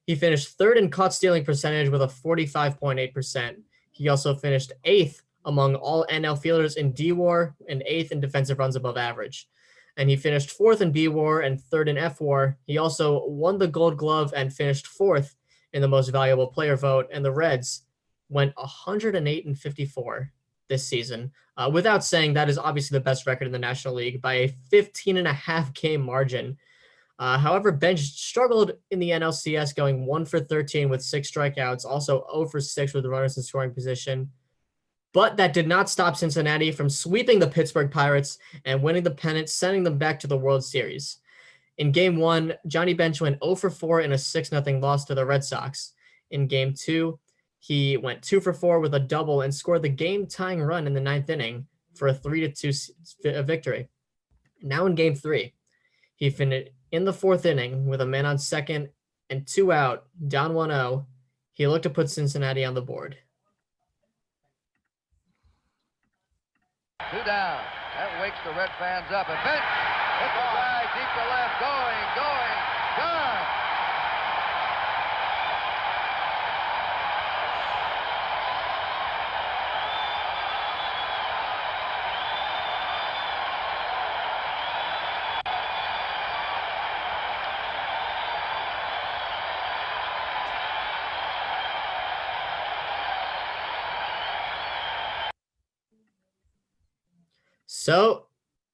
Speaker 2: He finished third in caught stealing percentage with a 45.8%. He also finished 8th among all NL fielders in D WAR and 8th in defensive runs above average. And he finished 4th in B WAR and 3rd in F WAR. He also won the Gold Glove and finished 4th in the most valuable player vote. And the Reds went 108 and 54 this season. Without saying, that is obviously the best record in the National League by a 15.5 game margin. However, Bench struggled in the NLCS, going 1 for 13 with 6 strikeouts, also 0 for 6 with runners in scoring position. But that did not stop Cincinnati from sweeping the Pittsburgh Pirates and winning the pennant, sending them back to the World Series. In Game 1, Johnny Bench went 0 for 4 in a 6-0 loss to the Red Sox. In Game 2, he went 2 for 4 with a double and scored the game-tying run in the 9th inning for a 3-2 victory. Now in Game 3, he finished in the 4th inning with a man on second and 2 out, down 1-0. He looked to put Cincinnati on the board.
Speaker 3: 2 down. That wakes the Red fans up. And Bench hits a drive deep to left. Going, gone.
Speaker 2: So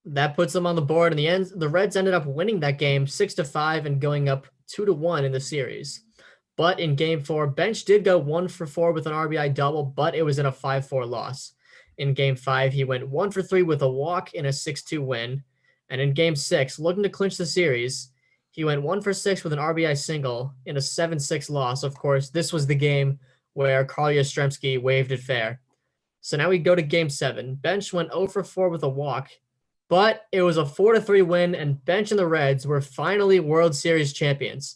Speaker 2: that puts them on the board. In the end, the Reds ended up winning that game 6-5 and going up 2-1 in the series. But in Game 4, Bench did go 1 for 4 with an RBI double, but it was in a 5-4 loss. In Game 5, he went 1 for 3 with a walk in a 6-2 win. And in Game 6, looking to clinch the series, he went 1 for 6 with an RBI single in a 7-6 loss. Of course, this was the game where Carl Yastrzemski waved it fair. So now we go to Game 7. Bench went 0 for 4 with a walk, but it was a 4-3 win, and Bench and the Reds were finally World Series champions.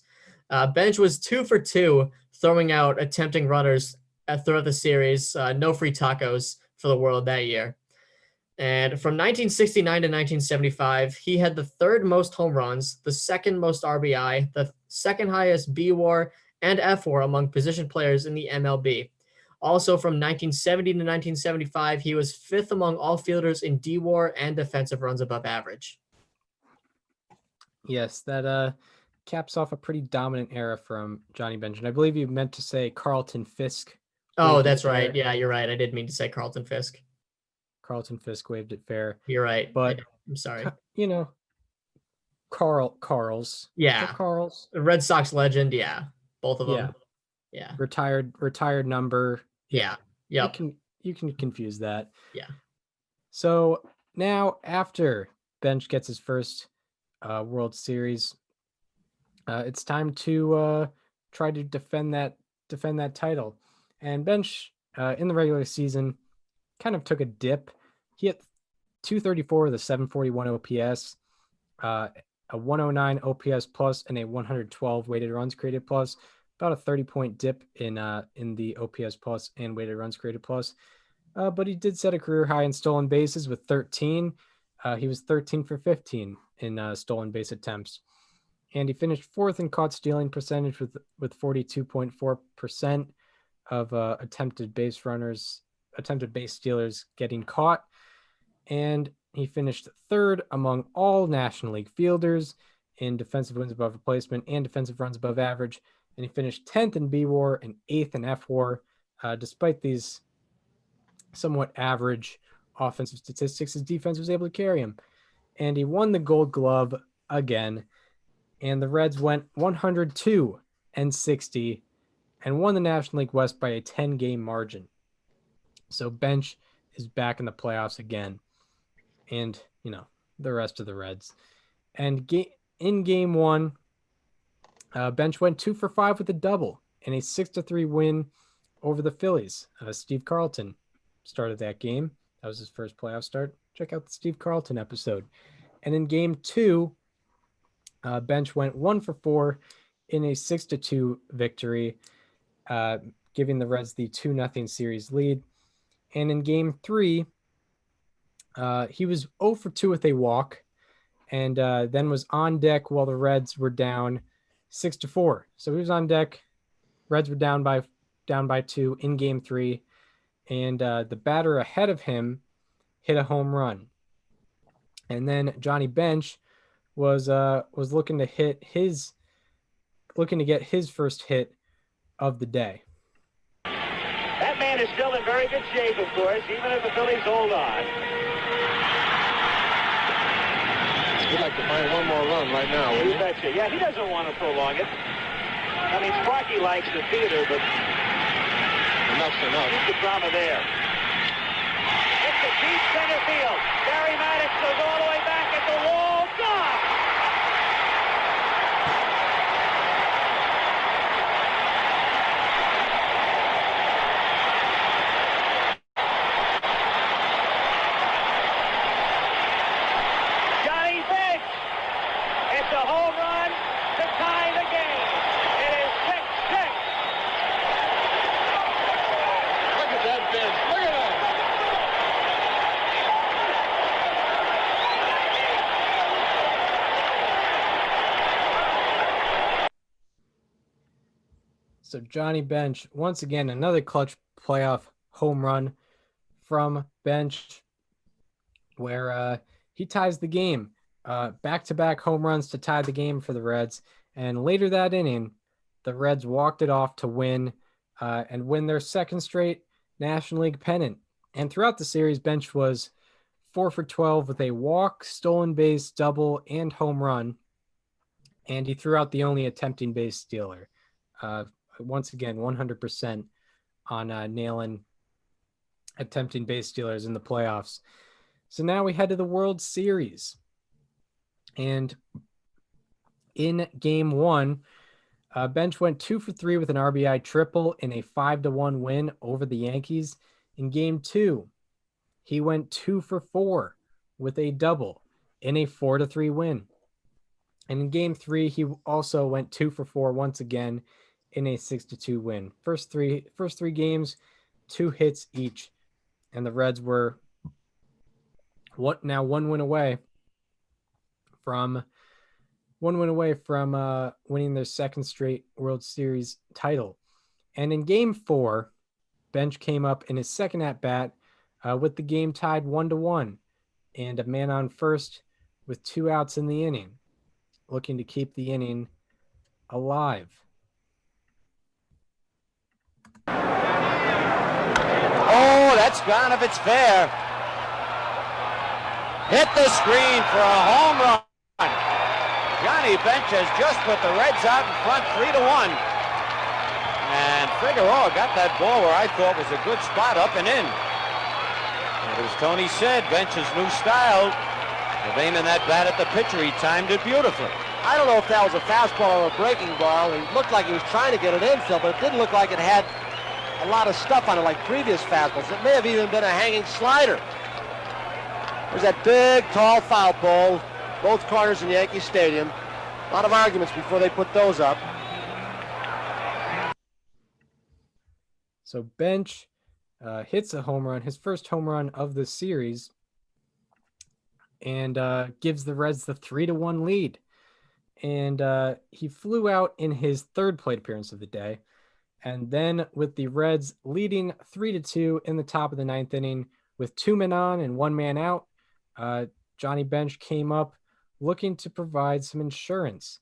Speaker 2: Bench was 2 for 2, throwing out attempting runners throughout the series. No free tacos for the world that year. And from 1969 to 1975, he had the 3rd most home runs, the 2nd most RBI, the 2nd highest B WAR and F WAR among position players in the MLB. Also, from 1970 to 1975, he was 5th among all fielders in D-WAR and defensive runs above average.
Speaker 1: Yes, that caps off a pretty dominant era from Johnny Bench. And I believe you meant to say Carlton Fisk.
Speaker 2: Oh, that's right. Yeah, you're right. I did mean to say Carlton Fisk.
Speaker 1: Carlton Fisk waved it fair.
Speaker 2: You're right.
Speaker 1: But
Speaker 2: I'm sorry.
Speaker 1: You know, Carls.
Speaker 2: Yeah.
Speaker 1: The Carls.
Speaker 2: Red Sox legend. Yeah. Both of them. Yeah.
Speaker 1: Retired number.
Speaker 2: Yeah. Yep.
Speaker 1: You can confuse that.
Speaker 2: Yeah.
Speaker 1: So now after Bench gets his first World Series, it's time to try to defend that title. And Bench in the regular season kind of took a dip. He hit 234 with a 741 OPS, a 109 OPS plus, and a 112 weighted runs created plus. About a 30-point dip in the OPS plus and weighted runs created plus. But he did set a career high in stolen bases with 13. He was 13 for 15 in stolen base attempts. And he finished 4th in caught stealing percentage with 42.4% of attempted base stealers getting caught. And he finished 3rd among all National League fielders in defensive wins above replacement and defensive runs above average. And he finished 10th in B-WAR and 8th in F-WAR. Despite these somewhat average offensive statistics, his defense was able to carry him. And he won the Gold Glove again. And the Reds went 102-60 and won the National League West by a 10-game margin. So Bench is back in the playoffs again. And, the rest of the Reds. And in game 1, Bench went 2 for 5 with a double and a 6-3 win over the Phillies. Steve Carlton started that game. That was his first playoff start. Check out the Steve Carlton episode. And in game 2, Bench went 1 for 4 in a 6-2 victory, giving the Reds the 2-0 series lead. And in game 3, he was 0 for 2 with a walk, and then was on deck while the Reds were down 6-4. So he was on deck. Reds were down by 2 in game 3, and the batter ahead of him hit a home run. And then Johnny Bench was looking to get his first hit of the day.
Speaker 6: That man is still in very good shape, of course, even if the Phillies hold on.
Speaker 8: He'd like to find one more run right now, wouldn't
Speaker 6: You betcha. Yeah, he doesn't want to prolong it. I mean, Sparky likes the theater, but
Speaker 8: Enough's enough.
Speaker 6: keep the drama there. It's a deep center field. Barry Maddox goes all the way back at the wall. Gone! Johnny Bench! It's a home run to tie the game. It is 6-6.
Speaker 8: Look at that bench. Look at that.
Speaker 1: So Johnny Bench, once again, another clutch playoff home run from Bench, where he ties the game. Back-to-back home runs to tie the game for the Reds. And later that inning, the Reds walked it off to win and win their second straight National League pennant. And throughout the series, Bench was 4 for 12 with a walk, stolen base, double, and home run. And he threw out the only attempting base stealer. Once again, 100% on nailing attempting base stealers in the playoffs. So now we head to the World Series. And in game 1, Bench went 2 for 3 with an RBI triple in a 5-1 win over the Yankees. In game 2, he went 2 for 4 with a double in a 4-3 win. And in game 3, he also went 2 for 4 once again in a 6-2 win. First three games, 2 hits each. And the Reds were one win away from winning their second straight World Series title. And in game 4, Bench came up in his second at-bat with the game tied 1-1 and a man on first with 2 outs in the inning, looking to keep the inning alive.
Speaker 6: Oh, that's gone if it's fair. Hit the screen for a home run. Johnny Bench has just put the Reds out in front 3-1. And Figueroa got that ball where I thought was a good spot, up and in. And as Tony said, Bench's new style of aiming that bat at the pitcher, he timed it beautifully.
Speaker 4: I don't know if that was a fastball or a breaking ball. It looked like he was trying to get it infield, but it didn't look like it had a lot of stuff on it like previous fastballs. It may have even been a hanging slider. There's that big, tall foul pole, both corners in Yankee Stadium. A lot of arguments before they put those up.
Speaker 1: So Bench hits a home run, his first home run of the series, and gives the Reds the 3-1 lead. And he flew out in his third plate appearance of the day. And then with the Reds leading 3-2 in the top of the ninth inning with 2 men on and 1 man out, Johnny Bench came up looking to provide some insurance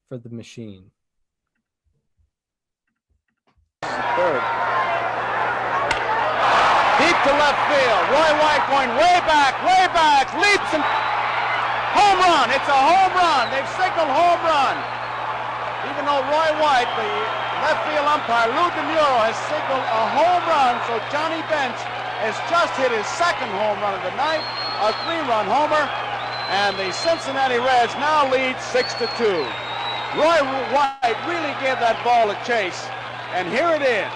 Speaker 1: for the machine.
Speaker 6: Third. Deep to left field. Roy White going way back, leaps and home run. It's a home run. They've signaled home run. Even though Roy White, the left field umpire, Lou DeMuro, has signaled a home run, so Johnny Bench has just hit his second home run of the night, a 3-run homer, and the Cincinnati Reds now lead 6-2. Roy White really gave that ball a chase, and here it is.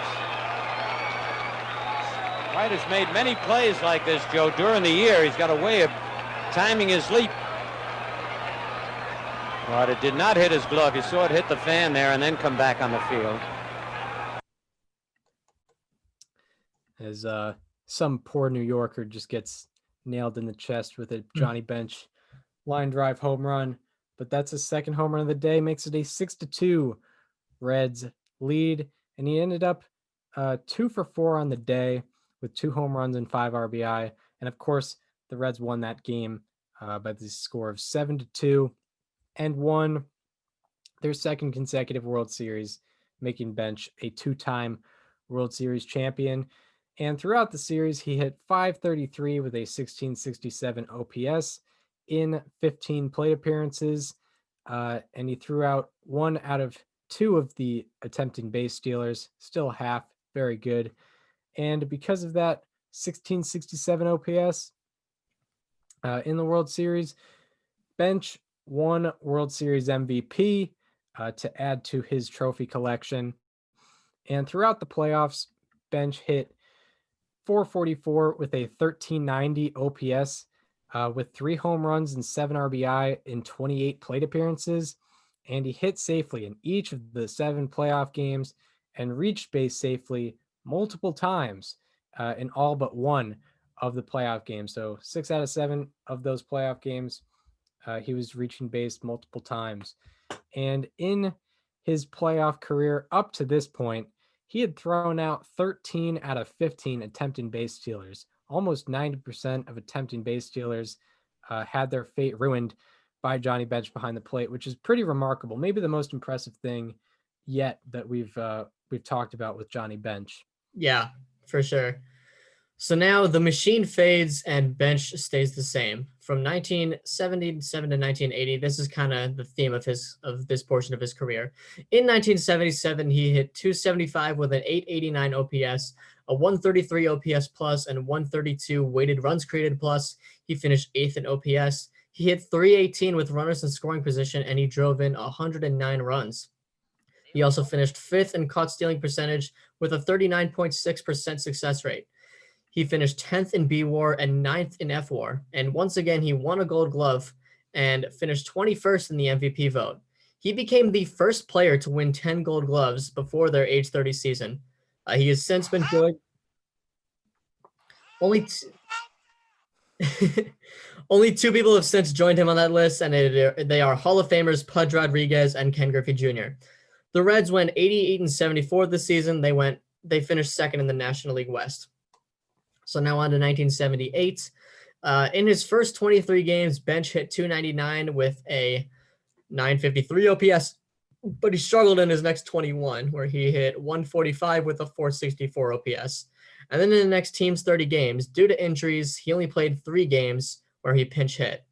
Speaker 6: White has made many plays like this, Joe, during the year. He's got a way of timing his leap. But it did not hit his glove. You saw it hit the fan there and then come back on the field.
Speaker 1: As some poor New Yorker just gets nailed in the chest with a Johnny Bench line drive home run. But that's his second home run of the day, makes it a 6-2 Reds lead. And he ended up 2 for 4 on the day with 2 home runs and 5 RBI. And of course, the Reds won that game by the score of 7-2 and won their second consecutive World Series, making Bench a 2-time World Series champion. And throughout the series, he hit .533 with a 1667 OPS in 15 plate appearances. And he threw out 1 out of 2 of the attempting base stealers, still half, very good. And because of that 1667 OPS in the World Series, Bench won World Series MVP to add to his trophy collection. And throughout the playoffs, Bench hit .444 with a 1390 OPS with 3 home runs and 7 RBI in 28 plate appearances. And he hit safely in each of the 7 playoff games and reached base safely multiple times in all but 1 of the playoff games. So 6 out of 7 of those playoff games, he was reaching base multiple times. And in his playoff career up to this point, he had thrown out 13 out of 15 attempting base stealers. Almost 90% of attempting base stealers had their fate ruined by Johnny Bench behind the plate, which is pretty remarkable. Maybe the most impressive thing yet that we've talked about with Johnny Bench.
Speaker 2: Yeah, for sure. So now the machine fades and Bench stays the same. From 1977 to 1980, this is kind of the theme of this portion of his career. In 1977, he hit .275 with an 889 OPS, a 133 OPS plus, and 132 weighted runs created plus. He finished 8th in OPS. He hit .318 with runners in scoring position, and he drove in 109 runs. He also finished 5th in caught stealing percentage with a 39.6% success rate. He finished 10th in B-WAR and 9th in F-WAR. And once again, he won a Gold Glove and finished 21st in the MVP vote. He became the first player to win 10 Gold Gloves before their age 30 season. He has since been joined. Only 2 people have since joined him on that list, and they are Hall of Famers Pudge Rodriguez and Ken Griffey Jr. The Reds went 88-74 this season. They went they finished second in the National League West. So now on to 1978. In his first 23 games, Bench hit 299 with a 953 OPS, but he struggled in his next 21, where he hit 145 with a 464 OPS. And then in the next team's 30 games, due to injuries, he only played 3 games where he pinch hit.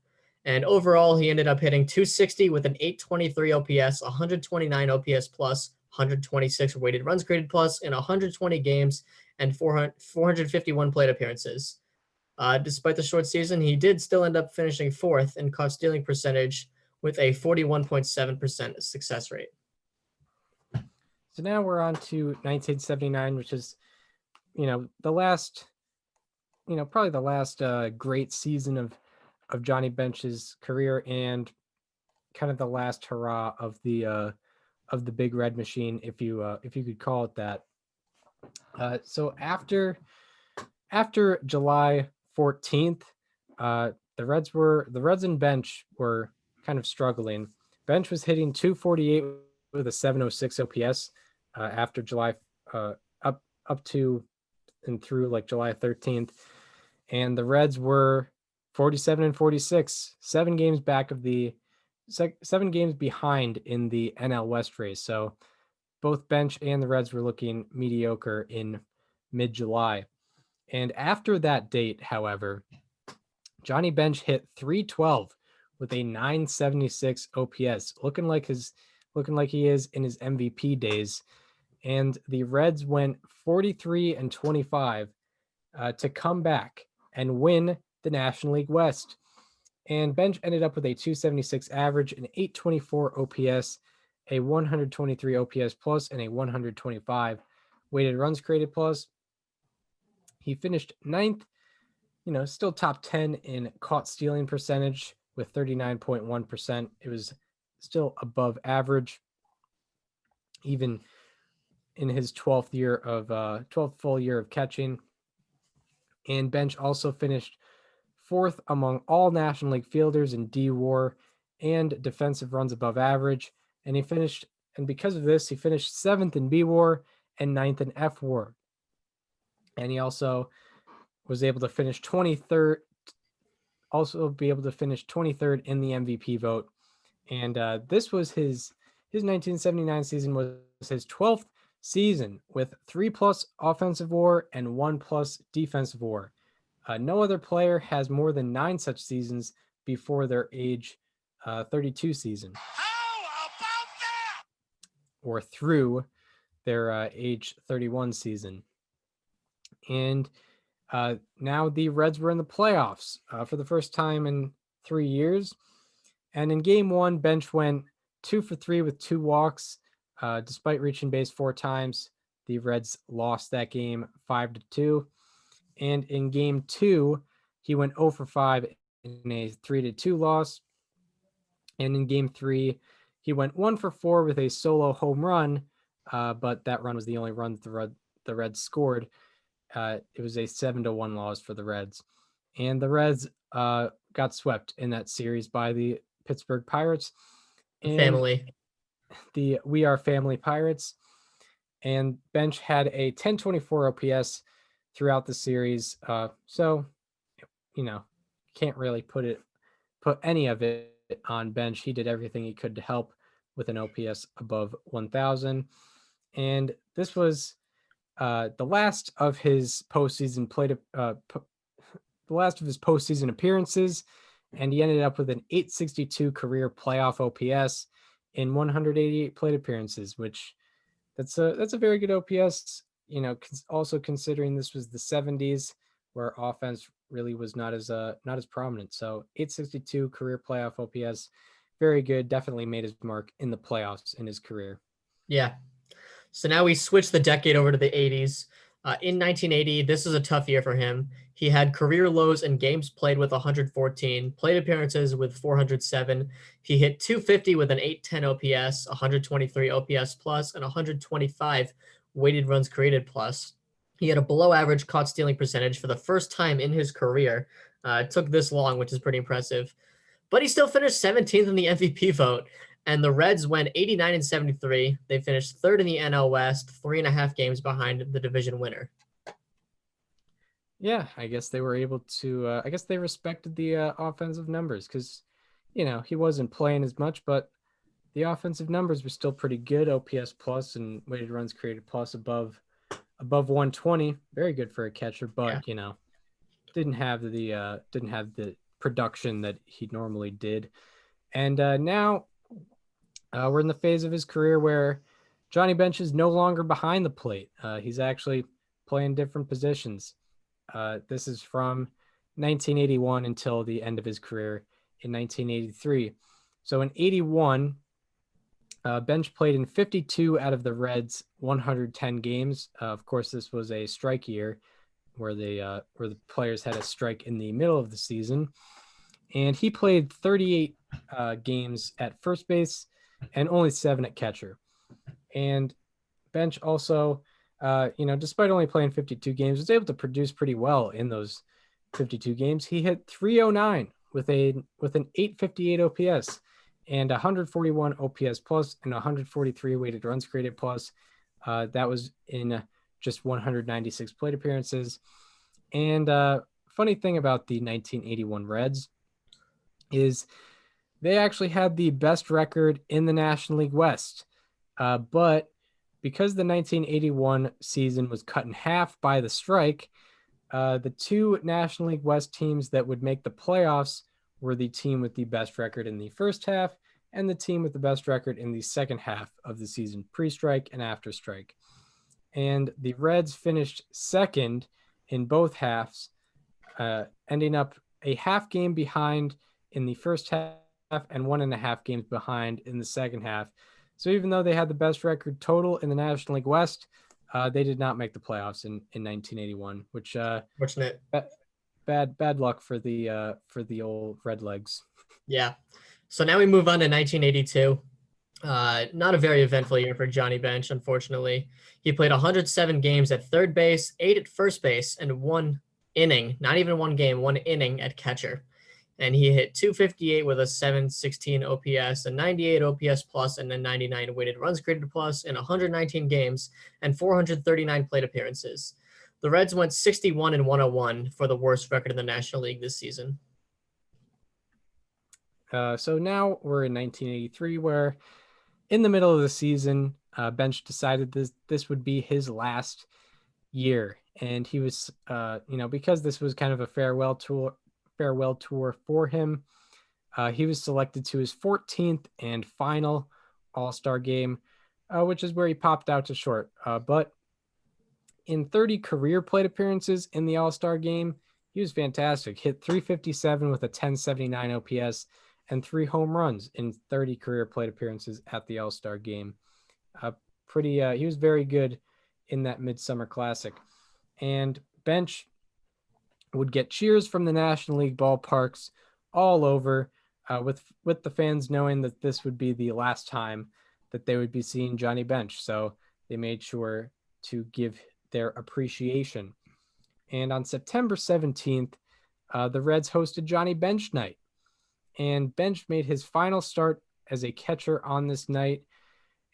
Speaker 2: And overall, he ended up hitting 260 with an 823 OPS, 129 OPS plus, 126 weighted runs created plus in 120 games and 451 plate appearances. Despite the short season, he did still end up finishing 4th in caught stealing percentage with a 41.7% success rate.
Speaker 1: So now we're on to 1979, which is, the last, probably the last great season of Johnny Bench's career, and kind of the last hurrah of the Big Red Machine, if you could call it that. So after July 14th, the Reds and Bench were kind of struggling. Bench was hitting 248 with a 706 OPS after July up to and through like July 13th, and the Reds were 47 and 46, 7 games behind in the NL West race. So both Bench and the Reds were looking mediocre in mid-July. And after that date, however, Johnny Bench hit 312 with a 976 OPS, looking like he is in his MVP days. And the Reds went 43 and 25 to come back and win the National League West. And Bench ended up with a 276 average, an 824 OPS, a 123 OPS plus, and a 125 weighted runs created plus. He finished 9th, still top 10 in caught stealing percentage with 39.1%. It was still above average, even in his 12th full year of catching. And Bench also finished 4th among all National League fielders in D-WAR and defensive runs above average. And because of this, he finished 7th in B-WAR and 9th in F-WAR. And he also was able to finish 23rd, in the MVP vote. And this was his 1979 season was his 12th season with 3+ offensive WAR and 1+ defensive WAR. No other player has more than 9 such seasons before their age 32 season.
Speaker 10: How about that?
Speaker 1: Or through their age 31 season. And now the Reds were in the playoffs for the first time in 3 years. And in game 1, Bench went 2 for 3 with 2 walks. Despite reaching base 4 times, the Reds lost that game 5-2. And in game 2, he went 0 for 5 in a 3-2 loss. And in game 3, he went 1 for 4 with a solo home run, but that run was the only run the Reds scored. It was a 7-1 loss for the Reds. And the Reds got swept in that series by the Pittsburgh Pirates. And
Speaker 2: Family.
Speaker 1: The We Are Family Pirates. And Bench had a 1024 OPS throughout the series. So, can't really put any of it on Bench. He did everything he could to help with an OPS above 1,000. And this was the last of his postseason appearances, and he ended up with an 862 career playoff OPS in 188 plate appearances, which that's a very good OPS. Also considering this was the 70s, where offense really was not as prominent. So 862 career playoff OPS, very good. Definitely made his mark in the playoffs in his career.
Speaker 2: Yeah. So now we switch the decade over to the 80s. In 1980, this is a tough year for him. He had career lows in games played with 114, plate appearances with 407. He hit 250 with an 810 OPS, 123 OPS plus, and 125 weighted runs created plus. He had a below average caught stealing percentage for the first time in his career. It took this long, which is pretty impressive. But he still finished 17th in the MVP vote. And the Reds went 89-73. They finished third in the NL West, 3.5 games behind the division winner.
Speaker 1: Yeah, I guess they were able to. I guess they respected the offensive numbers because, he wasn't playing as much, but the offensive numbers were still pretty good. OPS plus and weighted runs created plus above 120. Very good for a catcher, but didn't have the production that he normally did. And now we're in the phase of his career where Johnny Bench is no longer behind the plate. He's actually playing different positions. This is from 1981 until the end of his career in 1983. So in 81, Bench played in 52 out of the Reds' 110 games. Of course, this was a strike year where the players had a strike in the middle of the season. And he played 38 games at first base and only 7 at catcher. And Bench also, despite only playing 52 games, was able to produce pretty well in those 52 games. He hit .309 with an 858 OPS and 141 OPS plus and 143 weighted runs created plus. That was in just 196 plate appearances. And funny thing about the 1981 Reds is they actually had the best record in the National League West. But because the 1981 season was cut in half by the strike, the two National League West teams that would make the playoffs were the team with the best record in the first half and the team with the best record in the second half of the season, pre-strike and after strike. And the Reds finished second in both halves, ending up a half game behind in the first half and 1.5 games behind in the second half. So even though they had the best record total in the National League West, they did not make the playoffs in 1981, which
Speaker 2: fortunate.
Speaker 1: Bad luck for the old Redlegs.
Speaker 2: Yeah. So now we move on to 1982. Not a very eventful year for Johnny Bench, unfortunately. He played 107 games at third base, 8 at first base, and 1 inning, not even 1 game, 1 inning at catcher. And he hit .258 with a .716 OPS, a 98 OPS plus, and a 99 weighted runs created plus in 119 games and 439 plate appearances. The Reds went 61-101 for the worst record in the National League this season.
Speaker 1: So now we're in 1983, where in the middle of the season, Bench decided this would be his last year, and he was, because this was kind of a farewell tour for him. He was selected to his 14th and final All-Star game, which is where he popped out to short. But in 30 career plate appearances in the All-Star game, he was fantastic. Hit .357 with a 1079 OPS and 3 home runs in 30 career plate appearances at the All-Star game. He was very good in that Midsummer Classic. And Bench would get cheers from the National League ballparks all over, with the fans knowing that this would be the last time that they would be seeing Johnny Bench. So they made sure to give their appreciation. And on September 17th, the Reds hosted Johnny Bench Night. And Bench made his final start as a catcher on this night.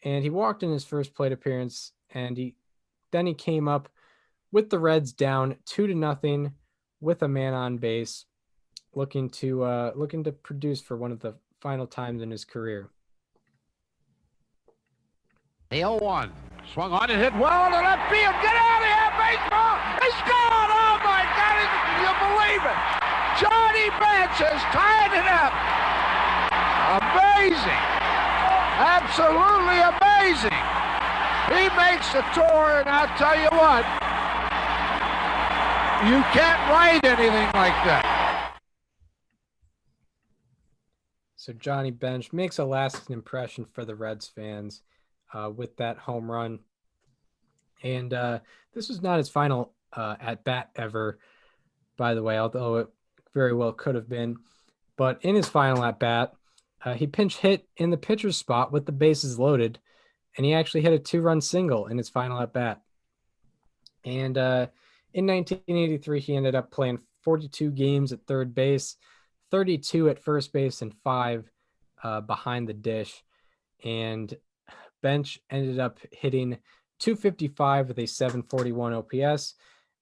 Speaker 1: And he walked in his first plate appearance, and he came up with the Reds down 2-0 with a man on base, looking to produce for one of the final times in his career.
Speaker 12: The 0-1. Swung on and hit well into left field. Get out of here, baseball! He scored! Oh my God! Can you believe it? Johnny Bench has tied it up. Amazing! Absolutely amazing! He makes the tour, and I'll tell you what, you can't write anything like that.
Speaker 1: So Johnny Bench makes a lasting impression for the Reds fans with that home run. And this was not his final at-bat ever, by the way, although it very well could have been. But in his final at-bat, he pinch hit in the pitcher's spot with the bases loaded, and he actually hit a 2-run single in his final at-bat. And in 1983, he ended up playing 42 games at third base, 32 at first base, and 5 behind the dish. and Bench ended up hitting 255 with a 741 OPS,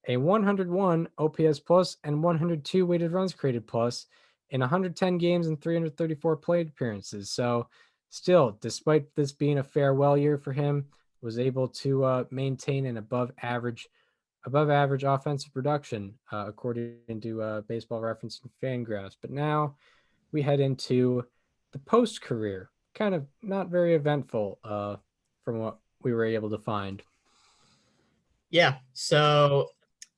Speaker 1: a 101 OPS plus, and 102 weighted runs created plus in 110 games and 334 plate appearances. So still, despite this being a farewell year for him, was able to maintain an above average offensive production, according to Baseball Reference and Fangraphs. But now we head into the post career, kind of not very eventful from what we were able to find.
Speaker 2: Yeah. So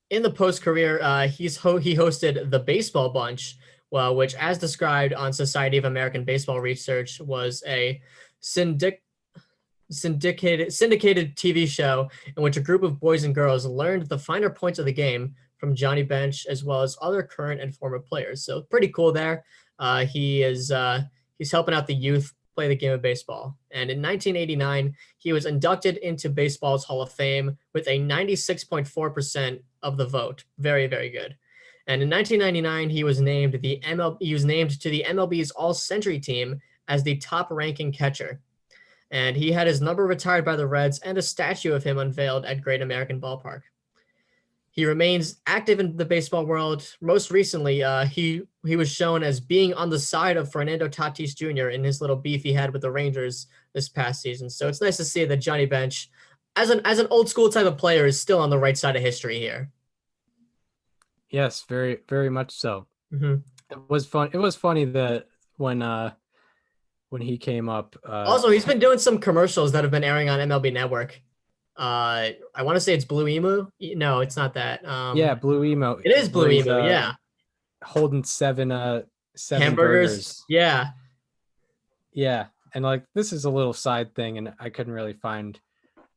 Speaker 2: in the post career, he hosted the Baseball Bunch, which, as described on Society of American Baseball Research, was a syndicated TV show in which a group of boys and girls learned the finer points of the game from Johnny Bench as well as other current and former players. So pretty cool there. He's helping out the youth play the game of baseball. And in 1989, he was inducted into baseball's Hall of Fame with a 96.4% of the vote. Very, very good. And in 1999, he was named to the MLB's All-Century team as the top-ranking catcher. And he had his number retired by the Reds and a statue of him unveiled at Great American Ballpark. He remains active in the baseball world. Most recently, he was shown as being on the side of Fernando Tatis Jr. in his little beef he had with the Rangers this past season. So it's nice to see that Johnny Bench, as an old school type of player, is still on the right side of history here.
Speaker 1: Yes, very, very much so.
Speaker 2: Mm-hmm.
Speaker 1: It was fun. It was funny that when he came up.
Speaker 2: Also, he's been doing some commercials that have been airing on MLB Network. I want to say it's Blue Emu. No, it's not that.
Speaker 1: Yeah, Blue Emu.
Speaker 2: It is Blue Emu. Yeah.
Speaker 1: Holding seven
Speaker 2: hamburgers.
Speaker 1: Burgers.
Speaker 2: Yeah.
Speaker 1: Yeah, and like this is a little side thing, and I couldn't really find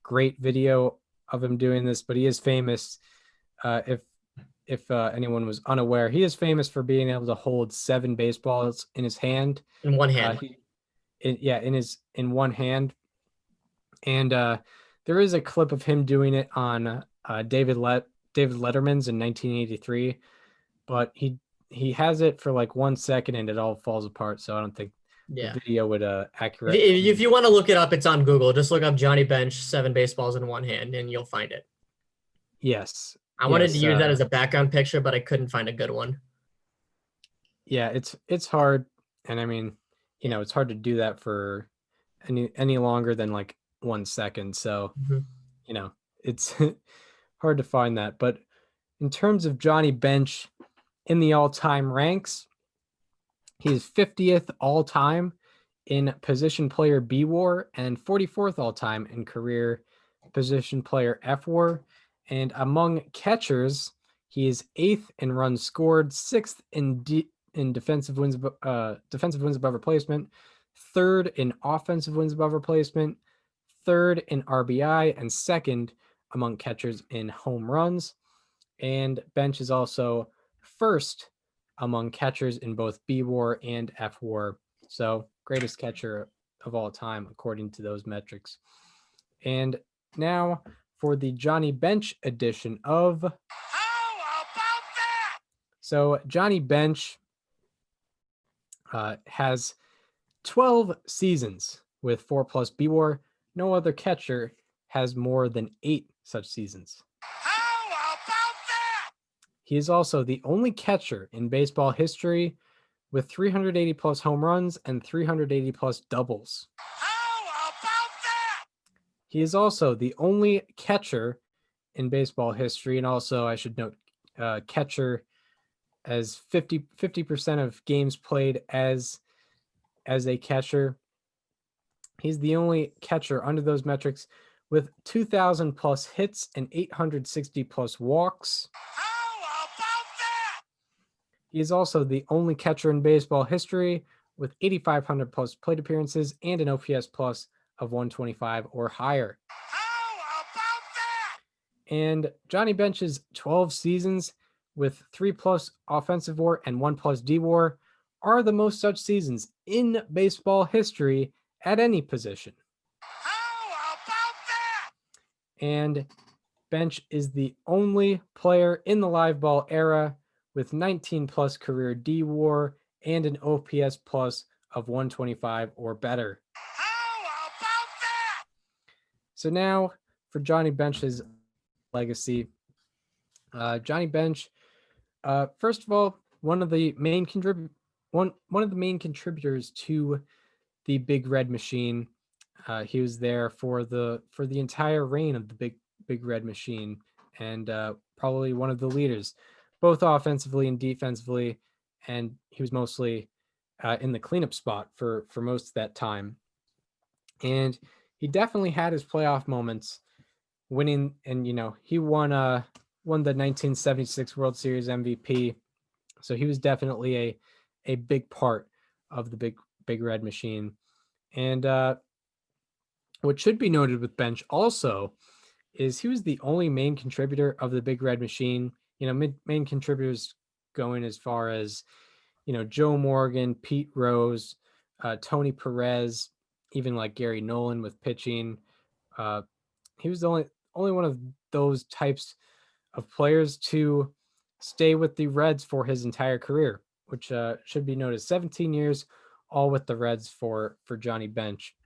Speaker 1: great video of him doing this, but he is famous. If anyone was unaware, he is famous for being able to hold 7 baseballs in his hand.
Speaker 2: In one hand.
Speaker 1: In one hand. And there is a clip of him doing it on David Letterman's in 1983, but he has it for like 1 second and it all falls apart. So I don't think the video would accurate.
Speaker 2: If you want to look it up, it's on Google. Just look up Johnny Bench 7 baseballs in one hand and you'll find it.
Speaker 1: Yes.
Speaker 2: I wanted to use that as a background picture, but I couldn't find a good one.
Speaker 1: Yeah, it's hard, and I mean, it's hard to do that for any longer than like 1 second. So, it's hard to find that. But in terms of Johnny Bench in the all-time ranks, he is 50th all-time in position player B WAR and 44th all-time in career position player F WAR. And among catchers, he is 8th in runs scored, 6th in defensive wins above replacement, 3rd in offensive wins above replacement, 3rd in RBI, and 2nd among catchers in home runs. And Bench is also 1st among catchers in both B WAR and F WAR. So greatest catcher of all time, according to those metrics. And now for the Johnny Bench edition of... How about that? So Johnny Bench has 12 seasons with 4+ B WAR. No other catcher has more than 8 such seasons. How about that? He is also the only catcher in baseball history with 380+ home runs and 380+ doubles. He is also the only catcher in baseball history, and also I should note, catcher as 50% of games played as a catcher. He's the only catcher under those metrics with 2,000+ hits and 860+ walks. How about that? He is also the only catcher in baseball history with 8,500+ plate appearances and an OPS plus of 125 or higher. How about that? And Johnny Bench's 12 seasons with 3+ offensive WAR and 1+ D WAR are the most such seasons in baseball history at any position. How about that? And Bench is the only player in the live ball era with 19+ career D WAR and an OPS plus of 125 or better. How So now for Johnny Bench's legacy. Johnny Bench, first of all, one of the main contributors to the Big Red Machine. He was there for the entire reign of the Big Red Machine, and probably one of the leaders, both offensively and defensively. And he was mostly in the cleanup spot for most of that time. And he definitely had his playoff moments, winning, and he won the 1976 World Series MVP. So he was definitely a big part of the Big Red Machine. And what should be noted with Bench also is he was the only main contributor of the Big Red Machine. Main contributors going as far as Joe Morgan, Pete Rose, Tony Perez, even like Gary Nolan with pitching. He was the only one of those types of players to stay with the Reds for his entire career, which should be noted. 17 years, all with the Reds for Johnny Bench.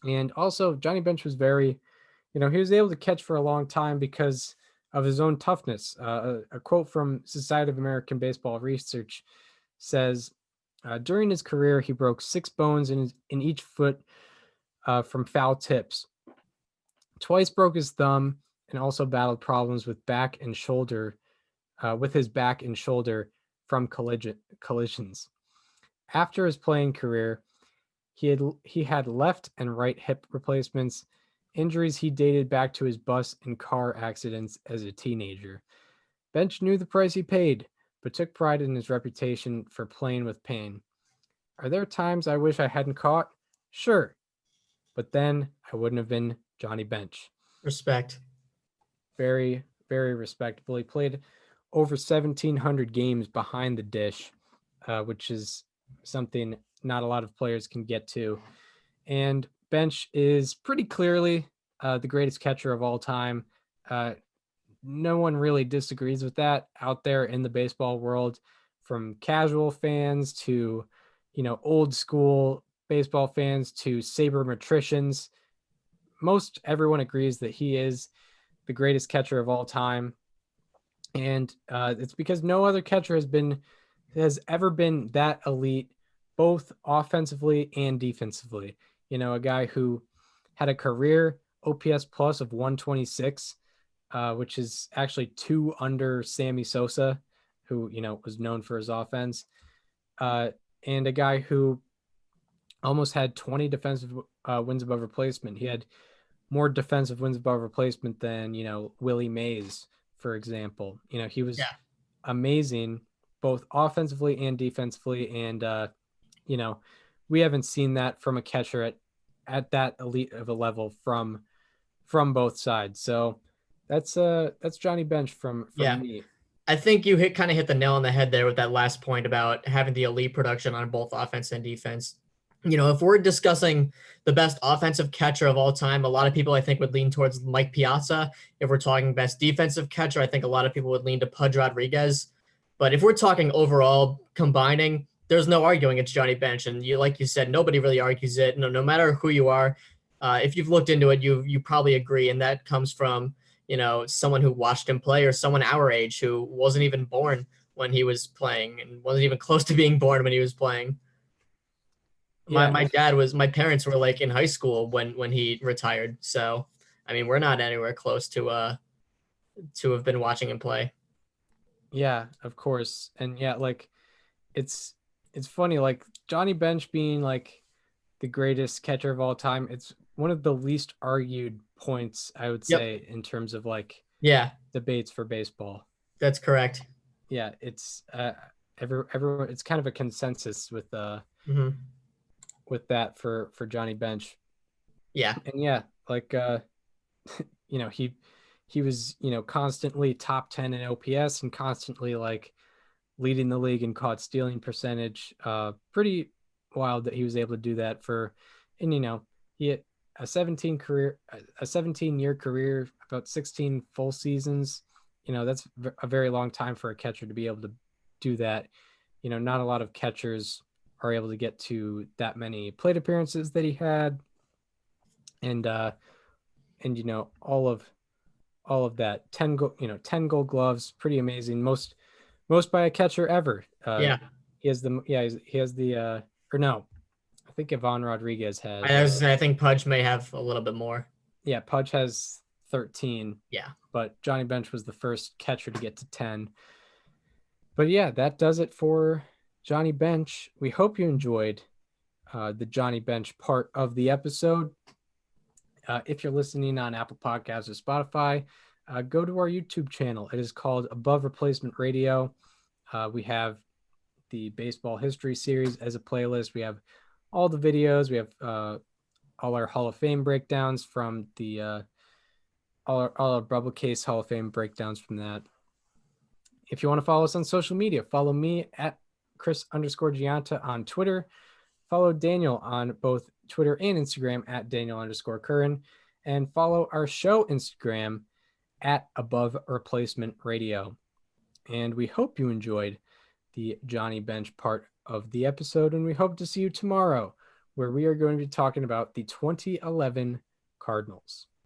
Speaker 1: And also, Johnny Bench was very, he was able to catch for a long time because of his own toughness. A quote from Society of American Baseball Research says, during his career, he broke 6 bones in each foot from foul tips. Twice broke his thumb, and also battled problems with his back and shoulder from collisions. After his playing career, he had left and right hip replacements, injuries he dated back to his bus and car accidents as a teenager. Bench knew the price he paid, but took pride in his reputation for playing with pain. Are there times I wish I hadn't caught? Sure. But then I wouldn't have been Johnny Bench.
Speaker 2: Respect.
Speaker 1: Very, very respectable. He played over 1,700 games behind the dish, which is something not a lot of players can get to. And Bench is pretty clearly the greatest catcher of all time. No one really disagrees with that out there in the baseball world, from casual fans to, old school baseball fans to sabermetricians. Most everyone agrees that he is the greatest catcher of all time. And it's because no other catcher has ever been that elite, both offensively and defensively. A guy who had a career OPS plus of 126, which is actually 2 under Sammy Sosa, who, was known for his offense. And a guy who almost had 20 defensive wins above replacement. He had more defensive wins above replacement than, Willie Mays, for example. He was amazing, both offensively and defensively. And, we haven't seen that from a catcher at that elite of a level from both sides. So that's Johnny Bench from me.
Speaker 2: I think you kind of hit the nail on the head there with that last point about having the elite production on both offense and defense. If we're discussing the best offensive catcher of all time, a lot of people I think would lean towards Mike Piazza. If we're talking best defensive catcher, I think a lot of people would lean to Pudge Rodriguez. But if we're talking overall combining, there's no arguing it's Johnny Bench. And like you said, nobody really argues it. No matter who you are, if you've looked into it, you probably agree. And that comes from, someone who watched him play, or someone our age who wasn't even born when he was playing and wasn't even close to being born when he was playing. Yeah. My parents were like in high school when he retired. So, I mean, we're not anywhere close to have been watching him play.
Speaker 1: Yeah, of course. And yeah, like it's funny, like Johnny Bench being like the greatest catcher of all time. It's one of the least argued points, I would say, in terms of like debates for baseball.
Speaker 2: That's correct.
Speaker 1: Yeah, it's everyone. It's kind of a consensus with with that for Johnny Bench.
Speaker 2: Yeah,
Speaker 1: and yeah, like he was constantly top 10 in OPS and constantly like leading the league in caught stealing percentage. Pretty wild that he was able to do that he had a 17-year career, about 16 full seasons. That's a very long time for a catcher to be able to do that. Not a lot of catchers are able to get to that many plate appearances that he had. And and all of that 10 gold gloves, pretty amazing. Most by a catcher ever.
Speaker 2: Yeah.
Speaker 1: He has the or no, I think Ivan Rodriguez has.
Speaker 2: I think Pudge may have a little bit more.
Speaker 1: Yeah, Pudge has 13.
Speaker 2: Yeah.
Speaker 1: But Johnny Bench was the first catcher to get to 10. But yeah, that does it for Johnny Bench. We hope you enjoyed the Johnny Bench part of the episode. If you're listening on Apple Podcasts or Spotify, go to our YouTube channel. It is called Above Replacement Radio. We have the baseball history series as a playlist. We have all the videos. We have all our Hall of Fame breakdowns from the all our Bubble Case Hall of Fame breakdowns from that. If you want to follow us on social media, follow me at Chris_Gianta on Twitter. Follow Daniel on both Twitter and Instagram at Daniel_Curran, and follow our show Instagram at Above Replacement Radio. And we hope you enjoyed the Johnny Bench part of the episode, and we hope to see you tomorrow, where we are going to be talking about the 2011 Cardinals.